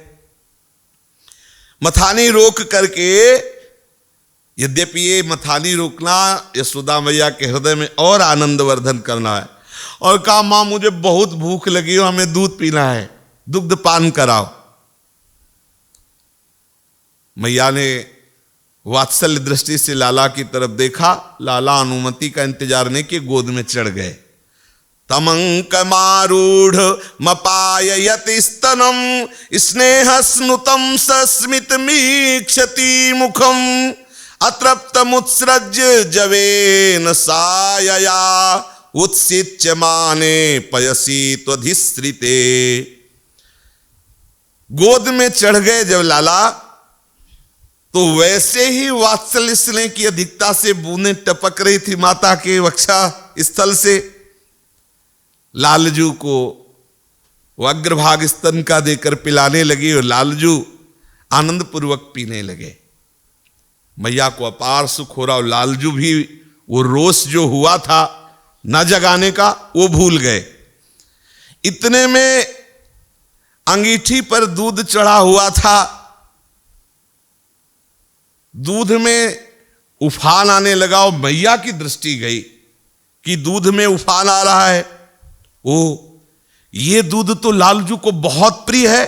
Speaker 1: मथानी रोक करके, यद्यपि ये मथानी रोकना यशोदा मैया के हृदय में और आनंदवर्धन करना है, और कहा मां मुझे बहुत भूख लगी हो, हमें दूध पीना है, दुग्ध पान कराओ। मैया ने वात्सल्य दृष्टि से लाला की तरफ देखा, लाला अनुमति का इंतजार नहीं कि गोद में चढ़ गए। तमंक मारूढ़ मपाययति स्तनम स्नेह स्नुतम सस्मित मीक्षति मुखम अतृप्त मुत्सृज जवेन सायया उत्सिच्य माने पयसी त्वधिश्रिते। गोद में चढ़ गए जब लाला, तो वैसे ही वात्सल्य स्नेह की अधिकता से बूंदें टपक रही थी माता के वक्षा स्थल से। लालजू को वो अग्रभाग स्तन का देकर पिलाने लगी और लालजू आनंद पूर्वक पीने लगे। मैया को अपार सुख हो रहा, और लालजू भी वो रोष जो हुआ था न जगाने का वो भूल गए। इतने में अंगीठी पर दूध चढ़ा हुआ था, दूध में उफान आने लगा, और मैया की दृष्टि गई कि दूध में उफान आ रहा है। ओ, ये दूध तो लालजू को बहुत प्रिय है।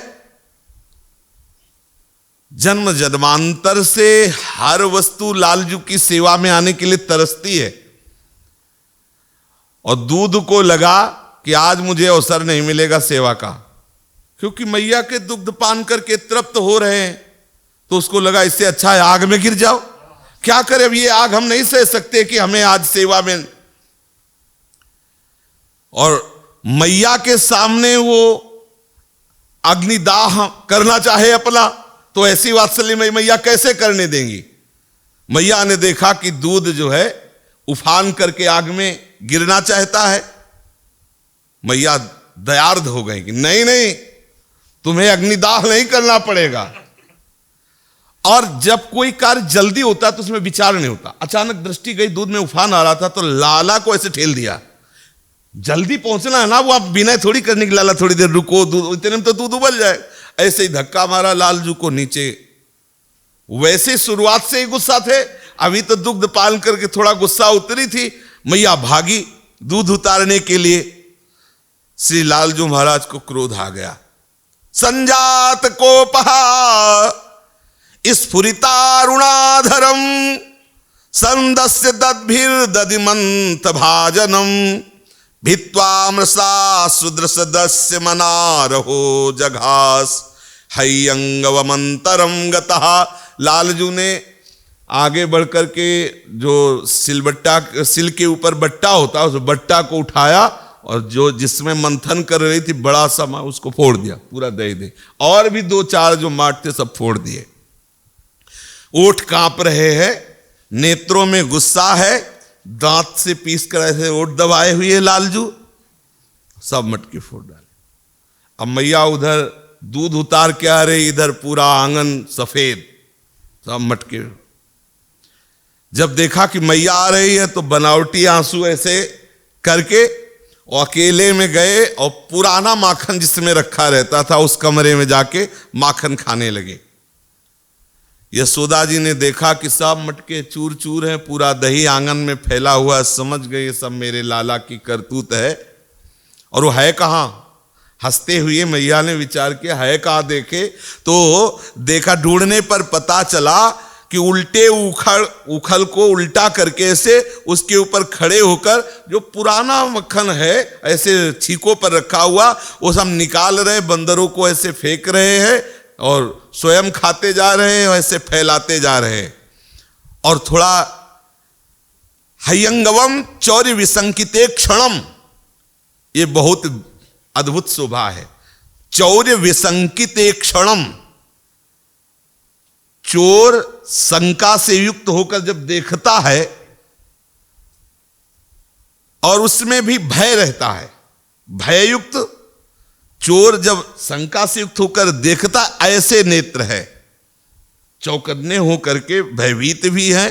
Speaker 1: जन्म जन्मांतर से हर वस्तु लालजू की सेवा में आने के लिए तरसती है, और दूध को लगा कि आज मुझे अवसर नहीं मिलेगा सेवा का, क्योंकि मैया के दुग्ध पान करके तृप्त हो रहे हैं, तो उसको लगा इससे अच्छा है आग में गिर जाओ। क्या करे, अब ये आग हम नहीं सह सकते कि हमें आज सेवा में। और मैया के सामने वो अग्निदाह करना चाहे अपना, तो ऐसी वात्सल्य में मैया कैसे करने देंगी। मैया ने देखा कि दूध जो है उफान करके आग में गिरना चाहता है। मैया दयार्द हो गई कि नहीं नहीं, तुम्हें अग्निदाह नहीं करना पड़ेगा। और जब कोई कार्य जल्दी होता तो उसमें विचार नहीं होता। अचानक दृष्टि गई, दूध में उफान आ रहा था तो लाला को ऐसे ठेल दिया। जल्दी पहुंचना है ना, वो आप विनय थोड़ी करने की, लाला थोड़ी देर रुको, दूध इतने में तो दूध उबल जाए। ऐसे ही धक्का मारा लालजू को नीचे। वैसे शुरुआत से ही गुस्सा थे, अभी तो दुग्ध पान करके थोड़ा गुस्सा उतरी थी, मैया भागी दूध उतारने के लिए। श्री लालजू महाराज को क्रोध आ गया। संजात कोपहा स्फुरितारुणाधरम संदस्य दद्भिर दधिमंत भाजनम भित्वामृषा सुदृशदस्य मनारहो जघास हयंगवमंतरम गतः। लालजू ने आगे बढ़कर के जो सिल के ऊपर बट्टा होता है उस बट्टा को उठाया और जो जिसमें मंथन कर रही थी बड़ा सा उसको फोड़ दिया, पूरा दे और भी 2-4 जो माट थे सब फोड़ दिए। ओठ कांप रहे हैं, नेत्रों में गुस्सा है, दांत से पीस कर ऐसे ओठ दबाए हुए लालजू, सब मटके फोड़ डाले। अब मैया उधर दूध उतार के आ रही, इधर पूरा आंगन सफेद, सब मटके। जब देखा कि मैया आ रही है तो बनावटी आंसू ऐसे करके और अकेले में गए और पुराना माखन जिसमें रखा रहता था उस कमरे में जाके माखन खाने लगे। यशोदा जी ने देखा कि सब मटके चूर चूर हैं, पूरा दही आंगन में फैला हुआ, समझ गए सब मेरे लाला की करतूत है। और वो है कहाँ? हंसते हुए मैया ने विचार किया है कहाँ देखे, तो देखा ढूंढने पर पता चला कि उल्टे उखल को उल्टा करके ऐसे उसके ऊपर खड़े होकर जो पुराना मक्खन है ऐसे छीकों पर रखा हुआ वो सब निकाल रहे, बंदरों को ऐसे फेंक रहे हैं और स्वयं खाते जा रहे हैं, ऐसे फैलाते जा रहे हैं। और थोड़ा हयंगवम चौर्य विसंकिते क्षणम, ये बहुत अद्भुत शोभा है। चौर्य विसंकिते क्षणम, चोर शंका से युक्त होकर जब देखता है और उसमें भी भय रहता है, भययुक्त चोर जब शंका से युक्त होकर देखता, ऐसे नेत्र है, चौकन्ने होकर के भयभीत भी है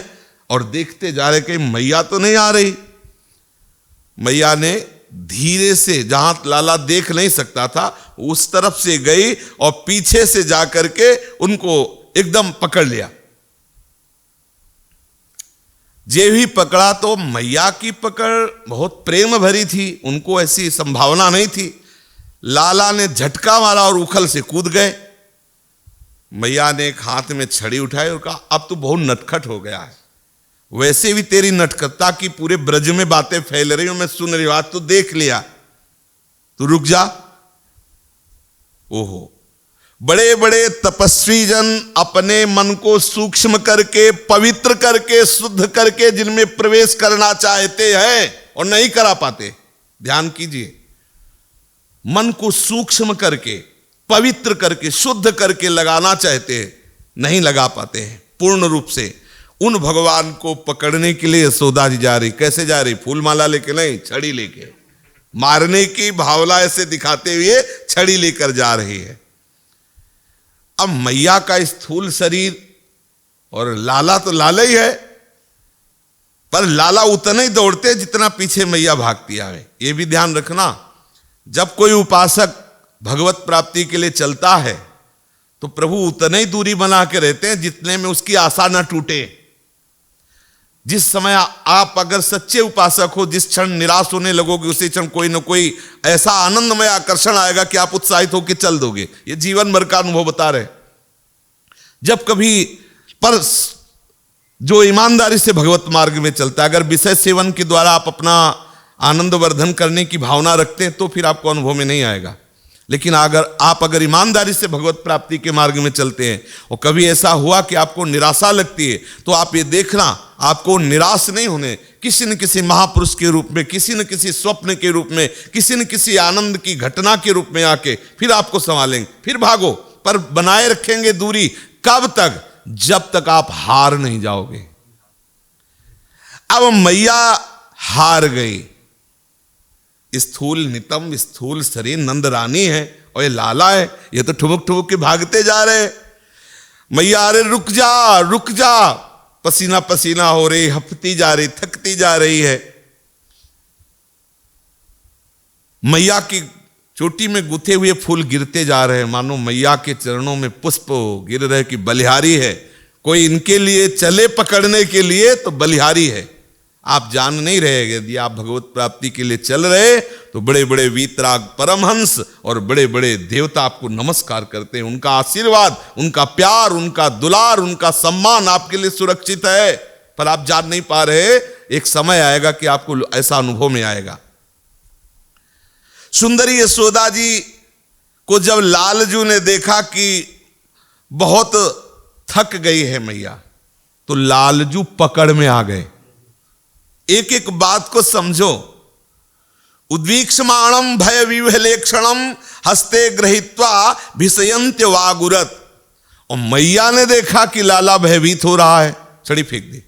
Speaker 1: और देखते जा रहे कि मैया तो नहीं आ रही। मैया ने धीरे से, जहां लाला देख नहीं सकता था उस तरफ से गई और पीछे से जाकर के उनको एकदम पकड़ लिया। जे भी पकड़ा तो मैया की पकड़ बहुत प्रेम भरी थी, उनको ऐसी संभावना नहीं थी। लाला ने झटका मारा और उखल से कूद गए। मैया ने एक हाथ में छड़ी उठाई और कहा अब तो बहुत नटखट हो गया है, वैसे भी तेरी नटखटता की पूरे ब्रज में बातें फैल रही हूं, मैं सुन रही बात तो देख लिया, तू रुक जा। ओहो, बड़े बड़े तपस्वी जन अपने मन को सूक्ष्म करके, पवित्र करके, शुद्ध करके जिनमें प्रवेश करना चाहते हैं और नहीं करा पाते। ध्यान कीजिए, मन को सूक्ष्म करके, पवित्र करके, शुद्ध करके लगाना चाहते हैं, नहीं लगा पाते हैं पूर्ण रूप से। उन भगवान को पकड़ने के लिए यशोदा जी जा रही। कैसे जा रही? फूलमाला लेके नहीं, छड़ी लेके, मारने की भावना ऐसे दिखाते हुए छड़ी लेकर जा रही है। अब मैया का स्थूल शरीर और लाला तो लाला ही है, पर लाला उतना ही दौड़ते जितना पीछे मैया भागती आवे। ये भी ध्यान रखना, जब कोई उपासक भगवत प्राप्ति के लिए चलता है तो प्रभु उतने ही दूरी बना के रहते हैं जितने में उसकी आशा न टूटे। जिस समय आप अगर सच्चे उपासक हो, जिस क्षण निराश होने लगोगे उसी क्षण कोई ना कोई ऐसा आनंदमय आकर्षण आएगा कि आप उत्साहित होकर चल दोगे। ये जीवन भर का अनुभव बता रहे। जब कभी पर जो ईमानदारी से भगवत मार्ग में चलता है, अगर विषय सेवन के द्वारा आप अपना आनंद वर्धन करने की भावना रखते हैं तो फिर आपको अनुभव में नहीं आएगा। लेकिन अगर ईमानदारी से भगवत प्राप्ति के मार्ग में चलते हैं और कभी ऐसा हुआ कि आपको निराशा लगती है तो आप ये देखना, आपको निराश नहीं होने, किसी न किसी महापुरुष के रूप में, किसी न किसी स्वप्न के रूप में, किसी न किसी आनंद की घटना के रूप में आके फिर आपको संभालेंगे। फिर भागो, पर बनाए रखेंगे दूरी। कब तक? जब तक आप हार नहीं जाओगे। अब मैया हार गई। स्थूल नितम, स्थूल शरीर, नंद रानी है और ये लाला है, ये तो ठुमुक ठुमुक के भागते जा रहे। मैया अरे रुक जा रुक जा, पसीना पसीना हो रही, हफती जा रही, थकती जा रही है। मैया की चोटी में गुथे हुए फूल गिरते जा रहे हैं, मानो मैया के चरणों में पुष्प गिर रहे कि बलिहारी है, कोई इनके लिए चले पकड़ने के लिए तो बलिहारी है। आप जान नहीं रहे, यदि आप भगवत प्राप्ति के लिए चल रहे तो बड़े बड़े वीतराग परमहंस और बड़े बड़े देवता आपको नमस्कार करते हैं। उनका आशीर्वाद, उनका प्यार, उनका दुलार, उनका सम्मान आपके लिए सुरक्षित है, पर आप जान नहीं पा रहे। एक समय आएगा कि आपको ऐसा अनुभव में आएगा। सुंदरी यशोदा जी को जब लालजू ने देखा कि बहुत थक गई है मैया, तो लालजू पकड़ में आ गए। एक एक बात को समझो। उद्वीक्षमाणम भय विवलेक्षणम हस्ते गृहीत्वा भिषयन्त्य वागुरत। और मैया ने देखा कि लाला भयभीत हो रहा है, छड़ी फेंक दी।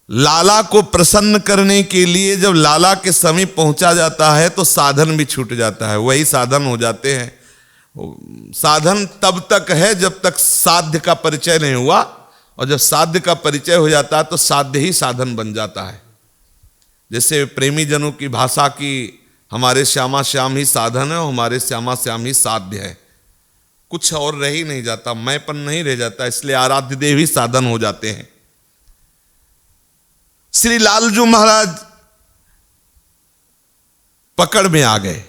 Speaker 1: लाला को प्रसन्न करने के लिए जब लाला के समीप पहुंचा जाता है तो साधन भी छूट जाता है, वही साधन हो जाते हैं। साधन तब तक है जब तक साध्य का परिचय नहीं हुआ, और जब साध्य का परिचय हो जाता है तो साध्य ही साधन बन जाता है। जैसे प्रेमी जनों की भाषा की, हमारे श्यामा श्याम ही साधन है और हमारे श्यामा श्याम ही साध्य है, कुछ और रह ही नहीं जाता, मैंपन नहीं रह जाता, इसलिए आराध्य देव ही साधन हो जाते हैं। श्री लालजू महाराज पकड़ में आ गए।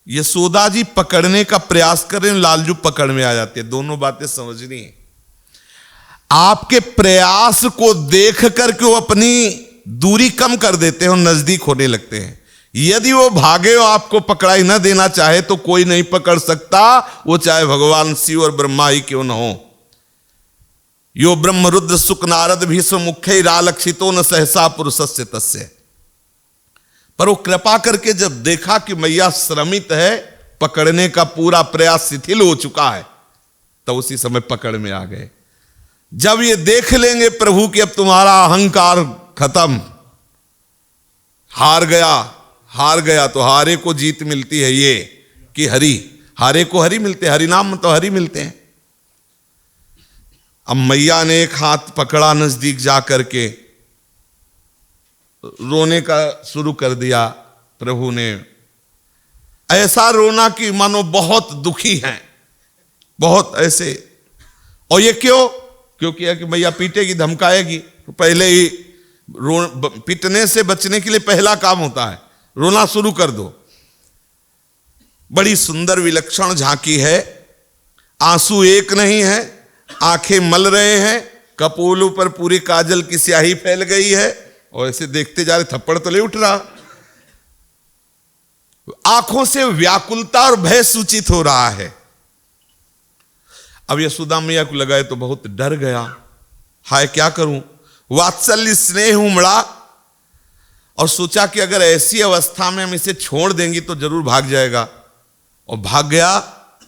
Speaker 1: यशोदा जी पकड़ने का प्रयास कर रहे हैं, लालजू पकड़ में आ जाते हैं। दोनों बातें समझनी है। आपके प्रयास को देख करके वो अपनी दूरी कम कर देते हैं और नजदीक होने लगते हैं। यदि वो भागे और आपको पकड़ाई न देना चाहे तो कोई नहीं पकड़ सकता, वो चाहे भगवान शिव और ब्रह्मा ही क्यों न हो। यो ब्रह्म रुद्र सुक नारद भीष्म मुख्य रालक्षितो न सहसा पुरुषस्य तस्य। पर वो कृपा करके जब देखा कि मैया श्रमित है, पकड़ने का पूरा प्रयास शिथिल हो चुका है, तो उसी समय पकड़ में आ गए। जब ये देख लेंगे प्रभु कि अब तुम्हारा अहंकार खत्म, हार गया तो हारे को जीत मिलती है, ये कि हरि, हारे को हरि मिलते, हरि नाम तो हरि मिलते हैं। अब मैया ने एक हाथ पकड़ा, नजदीक जा करके रोने का शुरू कर दिया। प्रभु ने ऐसा रोना कि मानो बहुत दुखी हैं, बहुत ऐसे। और ये क्योंकि है कि मैया पीटेगी, धमकाएगी, तो पहले ही पीटने से बचने के लिए पहला काम होता है रोना शुरू कर दो। बड़ी सुंदर विलक्षण झांकी है, आंसू एक नहीं है, आंखें मल रहे हैं, कपोलों पर पूरी काजल की स्याही फैल गई है, और ऐसे देखते जा रहे, थप्पड़ तो ले उठ रहा, आंखों से व्याकुलता और भय सूचित हो रहा है। अब यशोदा मैया को लगा तो बहुत डर गया, हाय क्या करूं, वात्सल्य स्नेह उमड़ा और सोचा कि अगर ऐसी अवस्था में हम इसे छोड़ देंगे तो जरूर भाग जाएगा। और भाग गया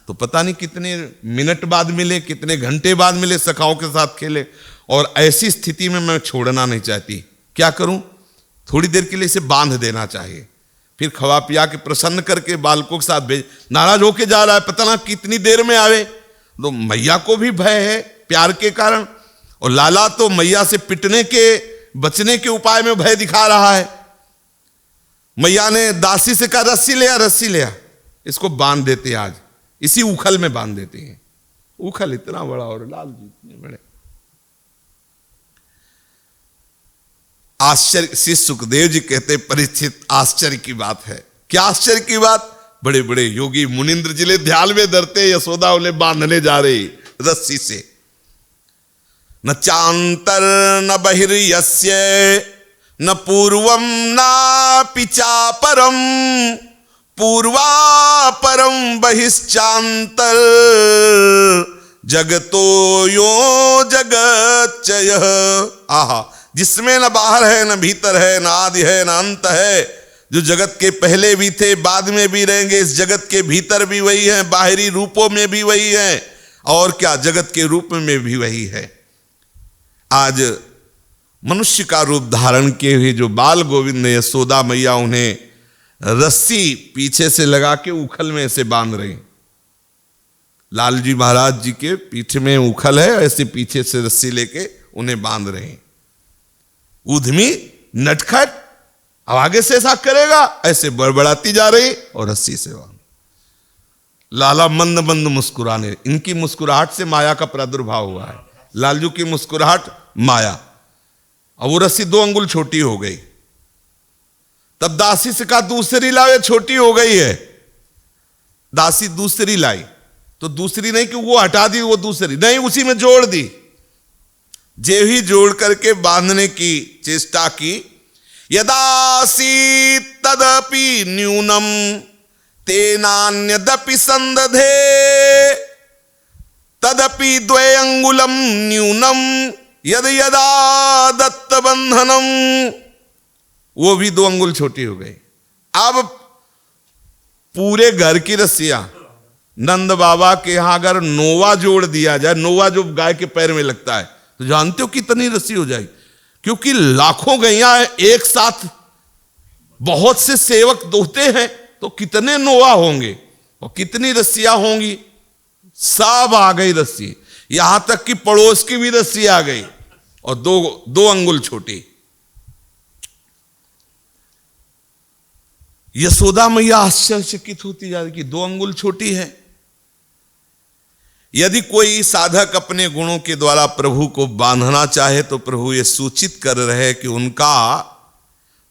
Speaker 1: तो पता नहीं कितने मिनट बाद मिले, कितने घंटे बाद मिले, सखाओं के साथ खेले। और ऐसी स्थिति में मैं छोड़ना नहीं चाहती, क्या करूं, थोड़ी देर के लिए इसे बांध देना चाहिए, फिर खवा पिया के प्रसन्न करके बालकों के साथ भेज। नाराज होके जा रहा है, पता ना कितनी देर में आवे। तो मैया को भी भय है प्यार के कारण, और लाला तो मैया से पिटने के बचने के उपाय में भय दिखा रहा है। मैया ने दासी से कहा रस्सी ले आ, इसको बांध देते हैं, आज इसी उखल में बांध देते हैं। उखल इतना बड़ा और लाल जी इतने बड़े। आश्चर्य, श्री सुखदेव जी कहते परीक्षित आश्चर्य की बात है। क्या आश्चर्य की बात, बड़े बड़े योगी मुनिंद्र जिले ध्यान में धरते, यशोदा उन्हें बांधने जा रही रस्सी से। न चांतर न बहिर्यस्य न पूर्वम न पिचा परम पूर्वापरम बहिश्चांतर जगतो यो जगच्चय। आहा, जिसमें न बाहर है न भीतर है, न आदि है न अंत है, जो जगत के पहले भी थे, बाद में भी रहेंगे, इस जगत के भीतर भी वही है, बाहरी रूपों में भी वही है, और क्या जगत के रूप में भी वही है। आज मनुष्य का रूप धारण किए हुए जो बाल गोविंद ने, यशोदा मैया उन्हें रस्सी पीछे से लगा के उखल में से बांध रही। लाल जी महाराज जी के पीठ में उखल है, ऐसे पीछे से रस्सी लेके उन्हें बांध रहे हैं। उधमी नटखट, अब आगे से ऐसा करेगा, ऐसे बड़बड़ाती जा रही और रस्सी से बांध। लाला मंद मंद मुस्कुराने, इनकी मुस्कुराहट से माया का प्रादुर्भाव हुआ है। लालजू की मुस्कुराहट माया। अब वो रस्सी 2 अंगुल छोटी हो गई। तब दासी से कहा दूसरी लाओ, ये छोटी हो गई है। दासी दूसरी लाई, तो दूसरी नहीं कि वो हटा दी, वो दूसरी नहीं, उसी में जोड़ दी। जे ही जोड़ करके बांधने की चेष्टा की, यदासी तदपि न्यूनम तेनान्यदपि संदधे तदपि द्वे अंगुलम न्यूनम यद यदा दत्त बंधनम। वो भी 2 अंगुल छोटी हो गई। अब पूरे घर की रस्सियां, नंद बाबा के यहां अगर नोवा जोड़ दिया जाए, नोवा जो गाय के पैर में लगता है, तो जानते हो कितनी रस्सी हो जाएगी? क्योंकि लाखों गैया एक साथ बहुत से सेवक दोहते हैं, तो कितने नोवा होंगे और कितनी रस्सियां होंगी। सब आ गई रस्सी, यहां तक कि पड़ोस की भी रस्सी आ गई और 2 अंगुल छोटी। यशोदा मैया आश्चर्यचकित होती जा रही कि 2 अंगुल छोटी है। यदि कोई साधक अपने गुणों के द्वारा प्रभु को बांधना चाहे तो प्रभु ये सूचित कर रहे कि उनका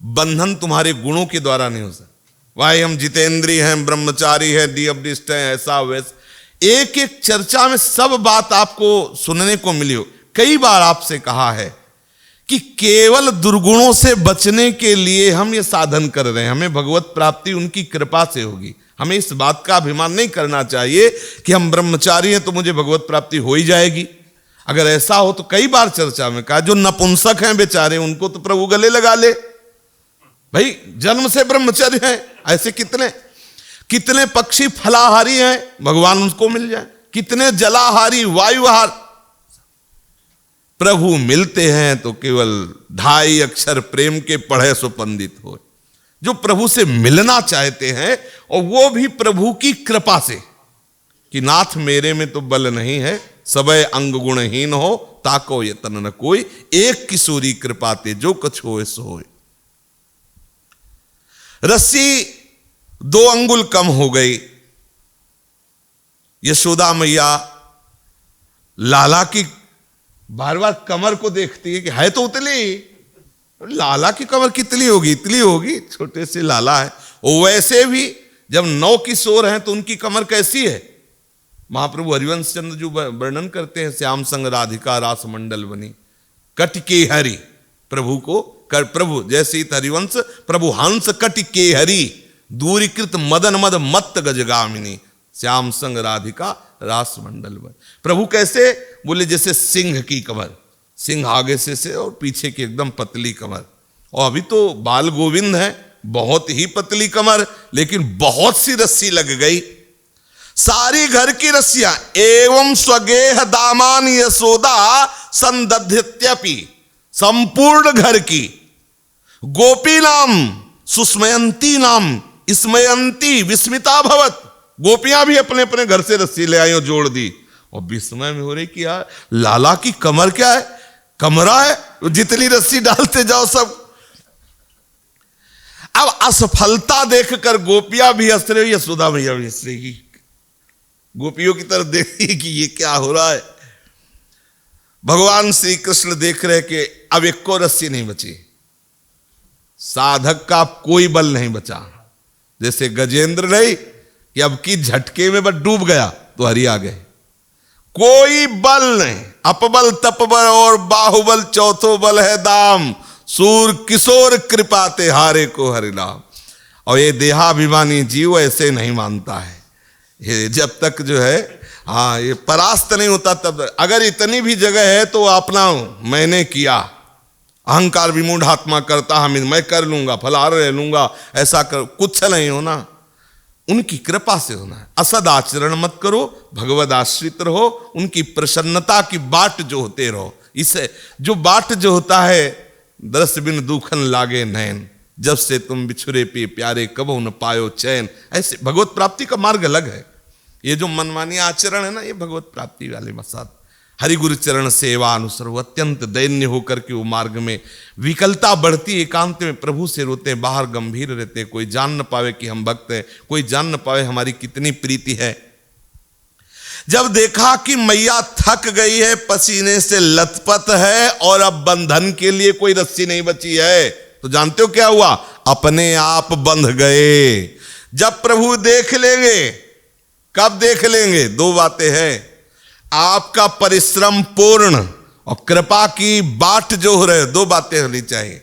Speaker 1: बंधन तुम्हारे गुणों के द्वारा नहीं हो सकता। भाई हम जितेंद्रिय हैं, ब्रह्मचारी हैं, दीपदिष्ट हैं, ऐसा वैसा, एक एक चर्चा में सब बात आपको सुनने को मिली हो। कई बार आपसे कहा है कि केवल दुर्गुणों से बचने के लिए हम ये साधन कर रहे हैं, हमें भगवत प्राप्ति उनकी कृपा से होगी। हमें इस बात का अभिमान नहीं करना चाहिए कि हम ब्रह्मचारी हैं तो मुझे भगवत प्राप्ति हो ही जाएगी। अगर ऐसा हो तो कई बार चर्चा में कहा, जो नपुंसक हैं बेचारे, उनको तो प्रभु गले लगा ले। भाई जन्म से ब्रह्मचर्य हैं, ऐसे कितने पक्षी फलाहारी हैं, भगवान उनको मिल जाए। कितने जलाहारी, वायुहार, प्रभु मिलते हैं तो केवल 2.5 अक्षर प्रेम के पढ़े सो पंडित हो। जो प्रभु से मिलना चाहते हैं, और वो भी प्रभु की कृपा से, कि नाथ मेरे में तो बल नहीं है, सबय अंग गुणहीन हो, ताको यतन न कोई, एक किशोरी कृपा ते जो कछ होए सो होए। रस्सी 2 अंगुल कम हो गई। यशोदा मैया लाला की बार बार कमर को देखती है कि है तो उतली, लाला की कमर कितनी होगी, इतनी होगी, छोटे से लाला है। और वैसे भी जब 9 किशोर हैं तो उनकी कमर कैसी है। महाप्रभु हरिवंश चंद्र जो वर्णन करते हैं, श्याम संग राधिका रास मंडल बनी, कट के हरि, प्रभु को कर, प्रभु जैसे ही हरिवंश, प्रभु हंस कट के हरि, दूरीकृत मदन मद मत्त गजगामिनी, श्याम संग राधिका रास मंडल बन। प्रभु कैसे बोले, जैसे सिंह की कमर, सिंह आगे से और पीछे की एकदम पतली कमर। और अभी तो बाल गोविंद है, बहुत ही पतली कमर, लेकिन बहुत सी रस्सी लग गई, सारी घर की रस्सियां। एवं स्वगेह दामान यशोदा संदध्यत्यपि, संपूर्ण घर की गोपी नाम सुस्मयंती नाम स्मयंती विस्मिता भवत। गोपियां भी अपने अपने घर से रस्सी ले आई और जोड़ दी, और विस्मय में हो रही कि यार लाला की कमर क्या है, कमरा है, जितनी रस्सी डालते जाओ सब। अब असफलता देखकर गोपियां भी हंस रही, यशोदा मैया भी हंस रही, गोपियों की तरफ देख रही कि ये क्या हो रहा है। भगवान श्री कृष्ण देख रहे कि अब एक को रस्सी नहीं बची, साधक का कोई बल नहीं बचा। जैसे गजेंद्र नहीं कि अब की झटके में बस डूब गया तो हरि आ गए, कोई बल नहीं, अपबल तपबल और बाहुबल चौथो बल है दाम, सूर किशोर कृपा ते हारे को हरिनाम। और ये देहाभिमानी जीव ऐसे नहीं मानता है, ये जब तक जो है हाँ ये परास्त नहीं होता तब, अगर इतनी भी जगह है तो अपना मैंने किया, अहंकार विमूढ़ आत्मा करता हम, मैं कर लूंगा, फलाहार रह लूंगा, ऐसा कर, कुछ नहीं होना, उनकी कृपा से होना है। असद आचरण मत करो, भगवद आश्रित रहो, उनकी प्रसन्नता की बाट जो होते रहो। इसे जो बाट जो होता है, दरस बिन दुखन लागे नैन, जब से तुम बिछुरे पे प्यारे कबो न पायो चैन। ऐसे भगवत प्राप्ति का मार्ग अलग है। ये जो मनमानी आचरण है ना, ये भगवत प्राप्ति वाले मसाद। हरि गुरु चरण सेवा अनुसर, वो अत्यंत दैन्य होकर के वो मार्ग में विकलता बढ़ती, एकांत में प्रभु से रोते, बाहर गंभीर रहते, कोई जान न पावे कि हम भक्त हैं, कोई जान न पावे हमारी कितनी प्रीति है। जब देखा कि मैया थक गई है, पसीने से लथपथ है और अब बंधन के लिए कोई रस्सी नहीं बची है, तो जानते हो क्या हुआ? अपने आप बंध गए। जब प्रभु देख लेंगे, कब देख लेंगे? दो बातें हैं, आपका परिश्रम पूर्ण और कृपा की बाट जो हो रहे, दो बातें होनी चाहिए।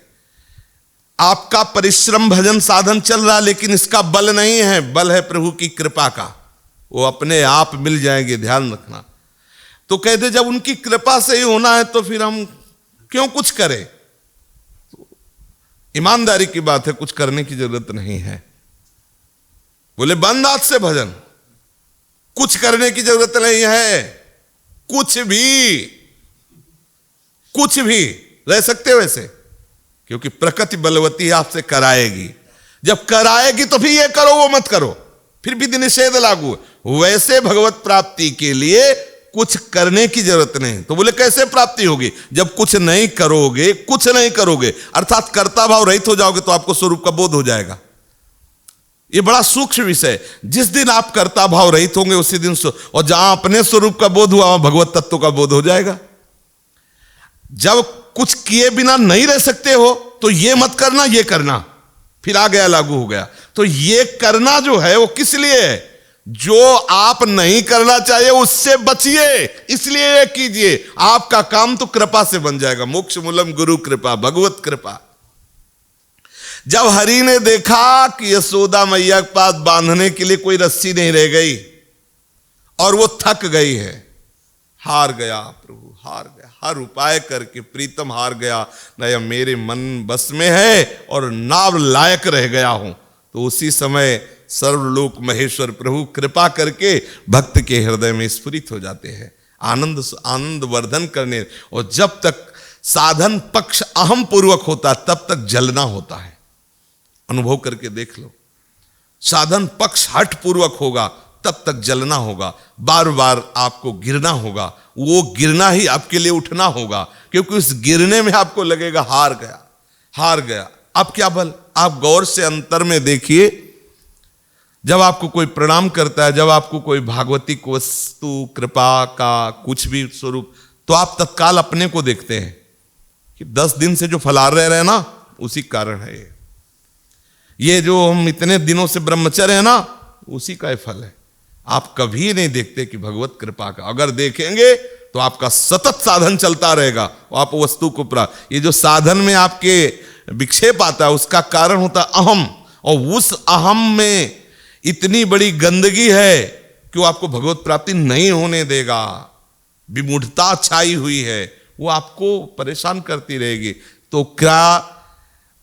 Speaker 1: आपका परिश्रम भजन साधन चल रहा, लेकिन इसका बल नहीं है, बल है प्रभु की कृपा का, वो अपने आप मिल जाएंगे, ध्यान रखना। तो कहते जब उनकी कृपा से ही होना है तो फिर हम क्यों कुछ करें? तो ईमानदारी की बात है, कुछ करने की जरूरत नहीं है। बोले बंद हाथ से भजन, कुछ करने की जरूरत नहीं है। कुछ भी रह सकते हो वैसे, क्योंकि प्रकृति बलवती आपसे कराएगी। जब कराएगी तो फिर ये करो वो मत करो, फिर भी निषेध लागू। वैसे भगवत प्राप्ति के लिए कुछ करने की जरूरत नहीं। तो बोले कैसे प्राप्ति होगी? जब कुछ नहीं करोगे, अर्थात कर्ता भाव रहित हो जाओगे तो आपको स्वरूप का बोध हो जाएगा। ये बड़ा सूक्ष्म विषय। जिस दिन आप कर्ता भाव रहित होंगे उसी दिन और जहां अपने स्वरूप का बोध हुआ वहां भगवत तत्व का बोध हो जाएगा। जब कुछ किए बिना नहीं रह सकते हो तो ये मत करना, ये करना, फिर आ गया, लागू हो गया। तो ये करना जो है वो किस लिए है? जो आप नहीं करना चाहिए उससे बचिए, इसलिए ये कीजिए। आपका काम तो कृपा से बन जाएगा। मोक्ष मूलम गुरु कृपा, भगवत कृपा। जब हरि ने देखा कि यशोदा मैया के पास बांधने के लिए कोई रस्सी नहीं रह गई और वो थक गई है, हार गया प्रभु, हार गया। हर उपाय करके प्रीतम हार गया, न मेरे मन बस में है और ना लायक रह गया हूं। तो उसी समय सर्वलोक महेश्वर प्रभु कृपा करके भक्त के हृदय में स्फुरित हो जाते हैं, आनंद वर्धन करने। और जब तक साधन पक्ष अहम पूर्वक होता तब तक जलना होता है। अनुभव करके देख लो, साधन पक्ष हठ पूर्वक होगा तब तक जलना होगा, बार बार आपको गिरना होगा। वो गिरना ही आपके लिए उठना होगा, क्योंकि उस गिरने में आपको लगेगा हार गया, हार गया। अब क्या बल? आप गौर से अंतर में देखिए, जब आपको कोई प्रणाम करता है, जब आपको कोई भागवतिक वस्तु कृपा का कुछ भी स्वरूप, तो आप तत्काल अपने को देखते हैं कि 10 दिन से जो फलार रहे हैं ना, उसी कारण है ये जो हम इतने दिनों से ब्रह्मचर्य है ना, उसी का फल है। आप कभी नहीं देखते कि भगवत कृपा का। अगर देखेंगे तो आपका सतत साधन चलता रहेगा, आप वस्तु को प्राप्त। ये जो साधन में आपके विक्षेप आता है उसका कारण होता है अहम, और उस अहम में इतनी बड़ी गंदगी है कि वो आपको भगवत प्राप्ति नहीं होने देगा। विमूढ़ता छाई हुई है, वो आपको परेशान करती रहेगी। तो क्या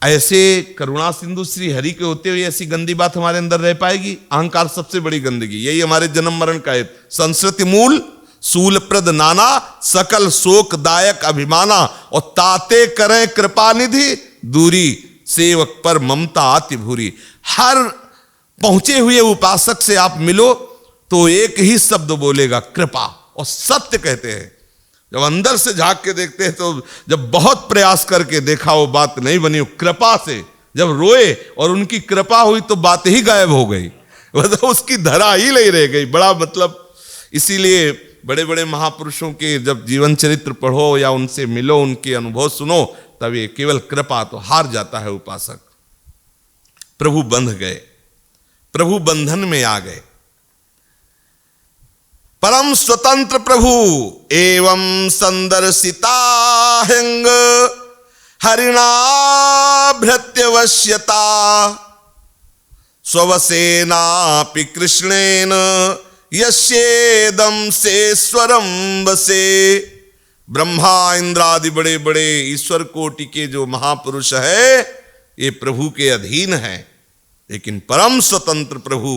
Speaker 1: ऐसे करुणा सिंधु श्री हरि के होते हुए ऐसी गंदी बात हमारे अंदर रह पाएगी? अहंकार सबसे बड़ी गंदगी, यही हमारे जन्म मरण का है। संस्कृति मूल सूल प्रद नाना, सकल शोक दायक अभिमाना, और ताते करें कृपा निधि दूरी, सेवक पर ममता आति भूरी। हर पहुंचे हुए उपासक से आप मिलो तो एक ही शब्द बोलेगा, कृपा। और सत्य कहते हैं। जब अंदर से झांक के देखते हैं तो जब बहुत प्रयास करके देखा वो बात नहीं बनी, कृपा से जब रोए और उनकी कृपा हुई तो बात ही गायब हो गई, मतलब उसकी धरा ही नहीं रह गई। बड़ा मतलब, इसीलिए बड़े बड़े महापुरुषों के जब जीवन चरित्र पढ़ो या उनसे मिलो, उनके अनुभव सुनो, तब ये केवल कृपा, तो हार जाता है उपासक। प्रभु बंध गए, प्रभु बंधन में आ गए। परम स्वतंत्र प्रभु एवं संदर्शिता हिंग हरिणा भृत्यवश्यता स्ववसेनापि कृष्णेन यस्येदं से स्वरं वसे। ब्रह्मा इंद्रादि बड़े बड़े ईश्वर कोटि के जो महापुरुष है ये प्रभु के अधीन है, लेकिन परम स्वतंत्र प्रभु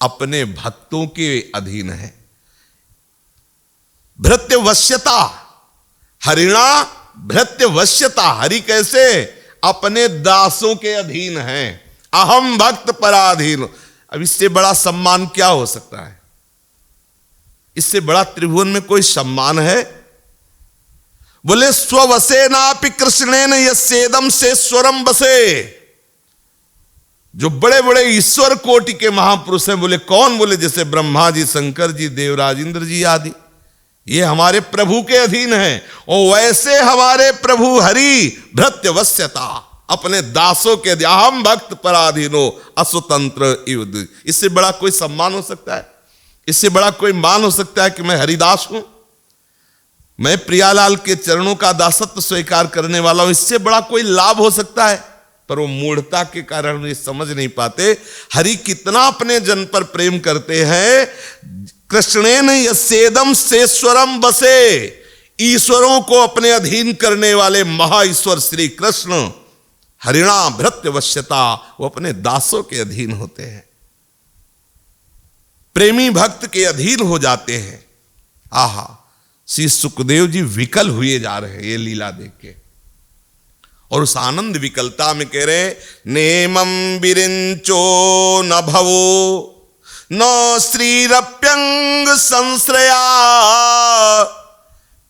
Speaker 1: अपने भक्तों के अधीन है। भृत्यवश्यता, हरिणा भृत्यवश्यता, हरि कैसे? अपने दासों के अधीन है। अहम भक्त पराधीन। अब इससे बड़ा सम्मान क्या हो सकता है? इससे बड़ा त्रिभुवन में कोई सम्मान है? बोले स्ववसे नापि कृष्णेन यस्येदम से स्वरम बसे। जो बड़े बड़े ईश्वर कोटि के महापुरुष हैं, बोले कौन? बोले जैसे ब्रह्मा जी, शंकर जी, देवराज इंद्र जी आदि, ये हमारे प्रभु के अधीन हैं। और वैसे हमारे प्रभु हरि भृत्यवश्यता, अपने दासों के अहम भक्त पराधीनो अस्वतंत्र इव। इससे बड़ा कोई सम्मान हो सकता है? इससे बड़ा कोई मान हो सकता है कि मैं हरिदास हूं, मैं प्रियालाल के चरणों का दासत्व स्वीकार करने वाला हूं? इससे बड़ा कोई लाभ हो सकता है? पर वो मूढ़ता के कारण ये समझ नहीं पाते हरि कितना अपने जन पर प्रेम करते हैं। कृष्णेन यस्येदम सेश्वरम बसे, ईश्वरों को अपने अधीन करने वाले महाईश्वर श्री कृष्ण हरिणा भृत्यवश्यता, वो अपने दासों के अधीन होते हैं, प्रेमी भक्त के अधीन हो जाते हैं। आहा, श्री सुखदेव जी विकल हुए जा रहे हैं ये लीला देख के, और उस आनंद विकलता में कह रहे नेमं विरिंचो न भवो न श्रीरप्यंग संश्रया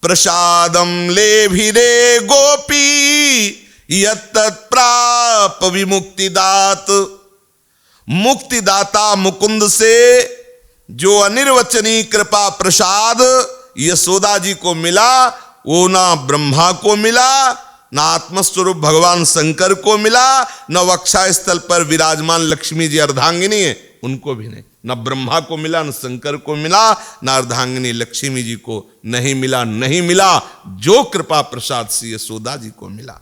Speaker 1: प्रसादम लेभिरे गोपी यत्तत्प्राप विमुक्तिदात। मुक्तिदाता मुकुंद से जो अनिर्वचनीय कृपा प्रसाद यशोदा जी को मिला, वो ना ब्रह्मा को मिला, ना आत्मस्वरूप भगवान शंकर को मिला, न वक्षा स्थल पर विराजमान लक्ष्मी जी अर्धांगिनी है उनको भी नहीं, न ब्रह्मा को मिला, न शंकर को मिला, न अर्धांगिनी लक्ष्मी जी को नहीं मिला। नहीं मिला जो कृपा प्रसाद से यशोदा जी को मिला।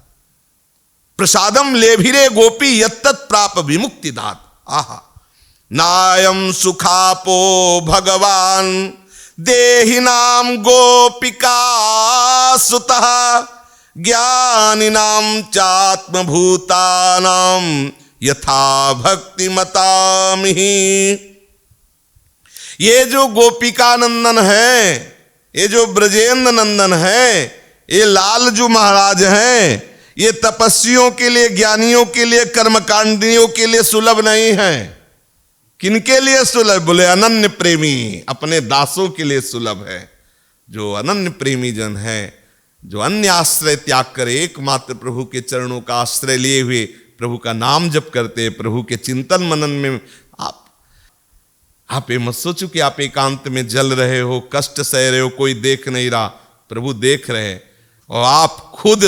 Speaker 1: प्रसादम लेभिरे गोपी यत्तत् प्राप विमुक्तिदात। आहा, नायम सुखापो भगवान देहिनाम गोपिका सुतः ज्ञानिनाम चात्मभूतानाम यथा भक्ति मतामिहि। ये जो गोपिका नंदन है, ये जो ब्रजेंद्र नंदन है, ये लालजू महाराज हैं, ये तपस्वियों के लिए, ज्ञानियों के लिए, कर्मकांडियों के लिए सुलभ नहीं है। किनके लिए सुलभ? बोले अनन्य प्रेमी, अपने दासों के लिए सुलभ है। जो अनन्य प्रेमी जन है, जो अन्य आश्रय त्याग करे, एकमात्र प्रभु के चरणों का आश्रय लिए हुए प्रभु का नाम जप करते, प्रभु के चिंतन मनन में आप ये मत सोचो कि आप एकांत में जल रहे हो, कष्ट सह रहे हो, कोई देख नहीं रहा, प्रभु देख रहे हैं। और आप खुद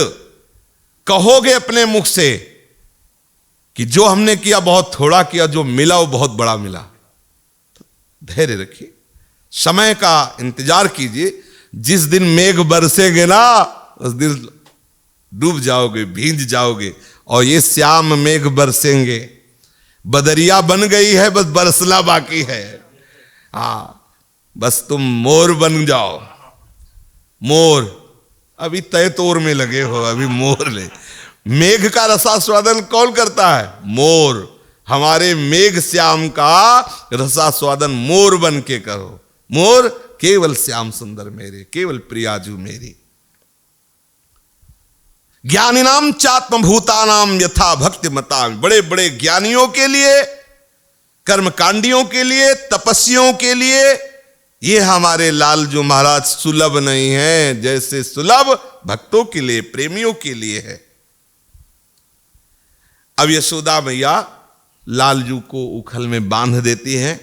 Speaker 1: कहोगे अपने मुख से कि जो हमने किया बहुत थोड़ा किया, जो मिला वो बहुत बड़ा मिला। तो धैर्य रखिए, समय का इंतजार कीजिए। जिस दिन मेघ बरसेंगे ना, उस दिन डूब जाओगे, भींज जाओगे। और ये श्याम मेघ बरसेंगे, बदरिया बन गई है, बस बरसना बाकी है। हाँ, बस तुम मोर बन जाओ। मोर अभी तय तोर में लगे हो, अभी मोर ले। मेघ का रसास्वादन कौन करता है? मोर। हमारे मेघ श्याम का रसास्वादन मोर बन के करो। मोर केवल श्याम सुंदर मेरे, केवल प्रियाजू मेरी। ज्ञानिनाम चात्मभूतानाम यथा भक्ति मता। बड़े बड़े ज्ञानियों के लिए, कर्मकांडियों के लिए, तपस्वियों के लिए ये हमारे लालजू महाराज सुलभ नहीं है, जैसे सुलभ भक्तों के लिए, प्रेमियों के लिए है। अब यशोदा मैया लालजू को उखल में बांध देती हैं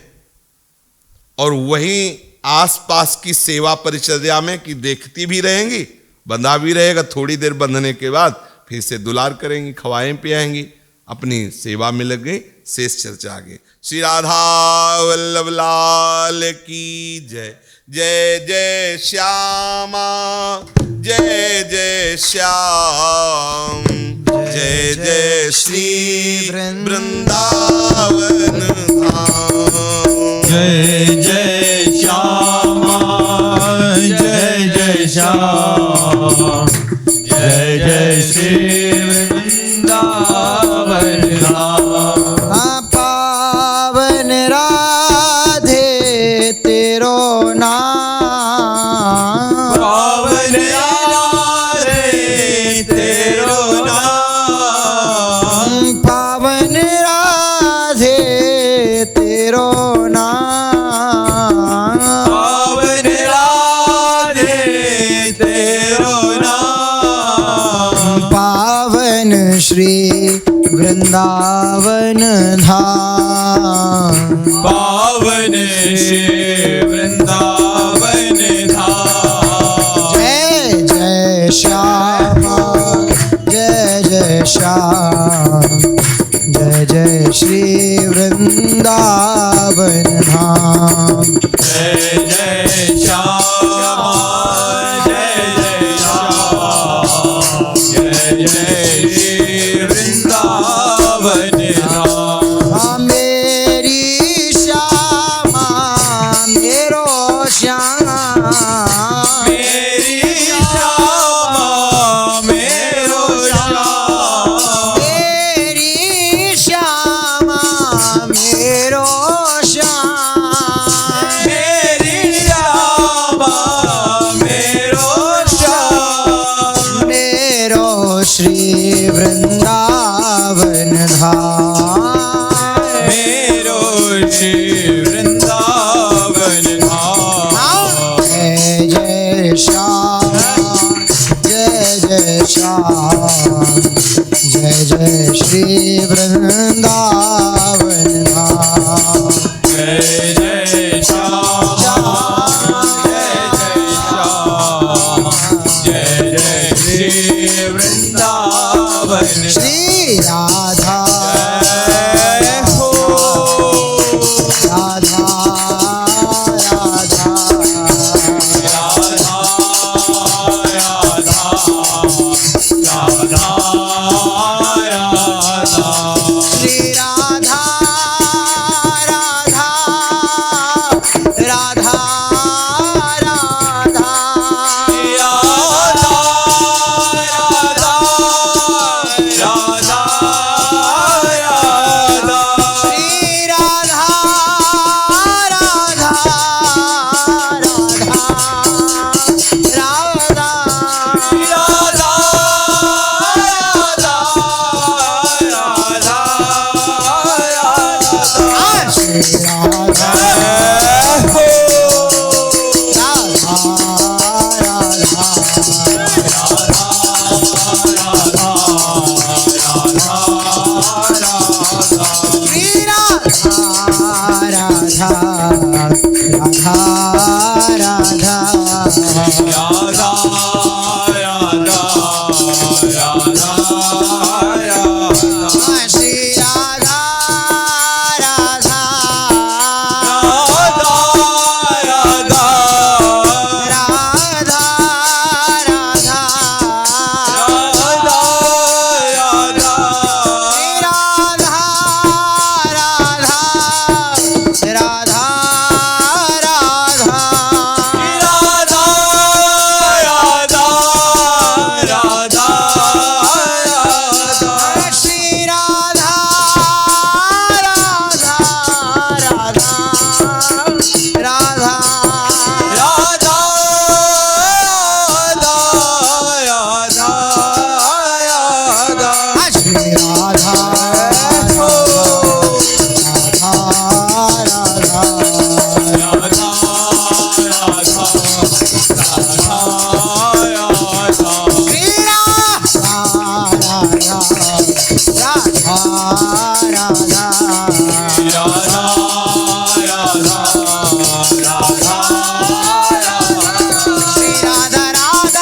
Speaker 1: और वहीं आसपास की सेवा परिचर्या में कि देखती भी रहेंगी, बंधा भी रहेगा, थोड़ी देर बंधने के बाद फिर से दुलार करेंगी, खवाएं पियाएंगी, अपनी सेवा में लग गई। शेष चर्चा आगे। श्री राधा वल्लभ लाल की जय। जय जय श्यामा, जय जय श्याम, जय जय श्री वृंदावन धाम।
Speaker 2: जय जय श्यामा, जय जय श्याम, जय जय श्री वृंदावन धाम।
Speaker 3: पावन राधे तेरो नाम,
Speaker 2: पावन राधे तेरो नाम,
Speaker 3: पावन राधे तेरो नाम। वृंदावन धाम,
Speaker 2: पावन श्री वृंदावन धाम।
Speaker 3: जय जय श्यामा जय जय श्याम, जय जय श्री वृंदावन धाम।
Speaker 2: जय जय श्यामा जय जय श्याम, जय जय श्री वृंदावन धाम।
Speaker 3: मेरी श्यामा मेरो श्याम,
Speaker 2: मेरी श्यामा मेरो श्याम,
Speaker 3: मेरी श्यामा मेरो श्याम,
Speaker 2: मेरी श्यामा मेरो श्याम।
Speaker 3: मेरो श्री वृंदावन धाम,
Speaker 2: मेरो श्री वृंदावन धाम।
Speaker 3: जय जय श्याम जय जय श्याम, जय जय श्री वृंदावन धाम।
Speaker 2: जय जय श्याम जय जय श्याम, जय जय श्री वृंदावन।
Speaker 3: श्री राधा
Speaker 2: जय हो
Speaker 3: राधा राधा,
Speaker 2: राधा राधा राधा राधा।
Speaker 3: श्री राधा राधा राधा राधा,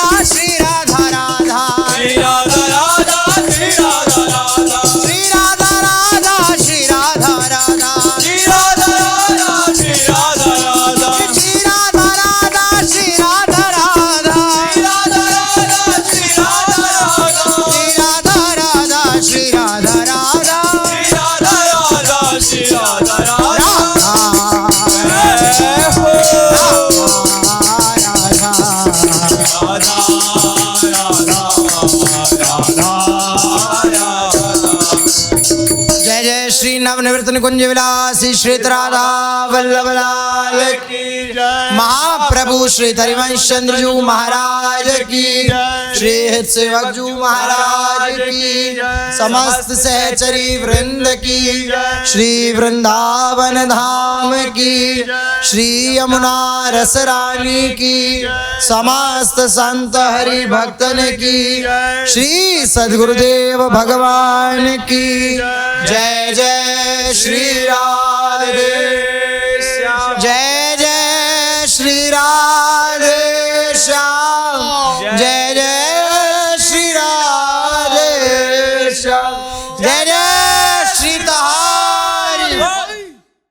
Speaker 3: श्री राधा राधा राधा राधा, श्री राधा श्री राधा राधा श्री राधा राधा राधा राधा,
Speaker 2: नवनिवृत्त कुंज विलासी श्री राधा वल्लभ लाल की जय।
Speaker 3: महा महाप्रभु श्री हरिवंश चंद्र जी महाराज की, श्री हित सेवक जी महाराज की, समस्त सहचरी वृंद की, श्री वृंदावन धाम की, श्री यमुना रस रानी की, समस्त संत हरि भक्तन की, श्री सद्गुरुदेव भगवान की जय जय श्री राधे, जय जय श्री राधे।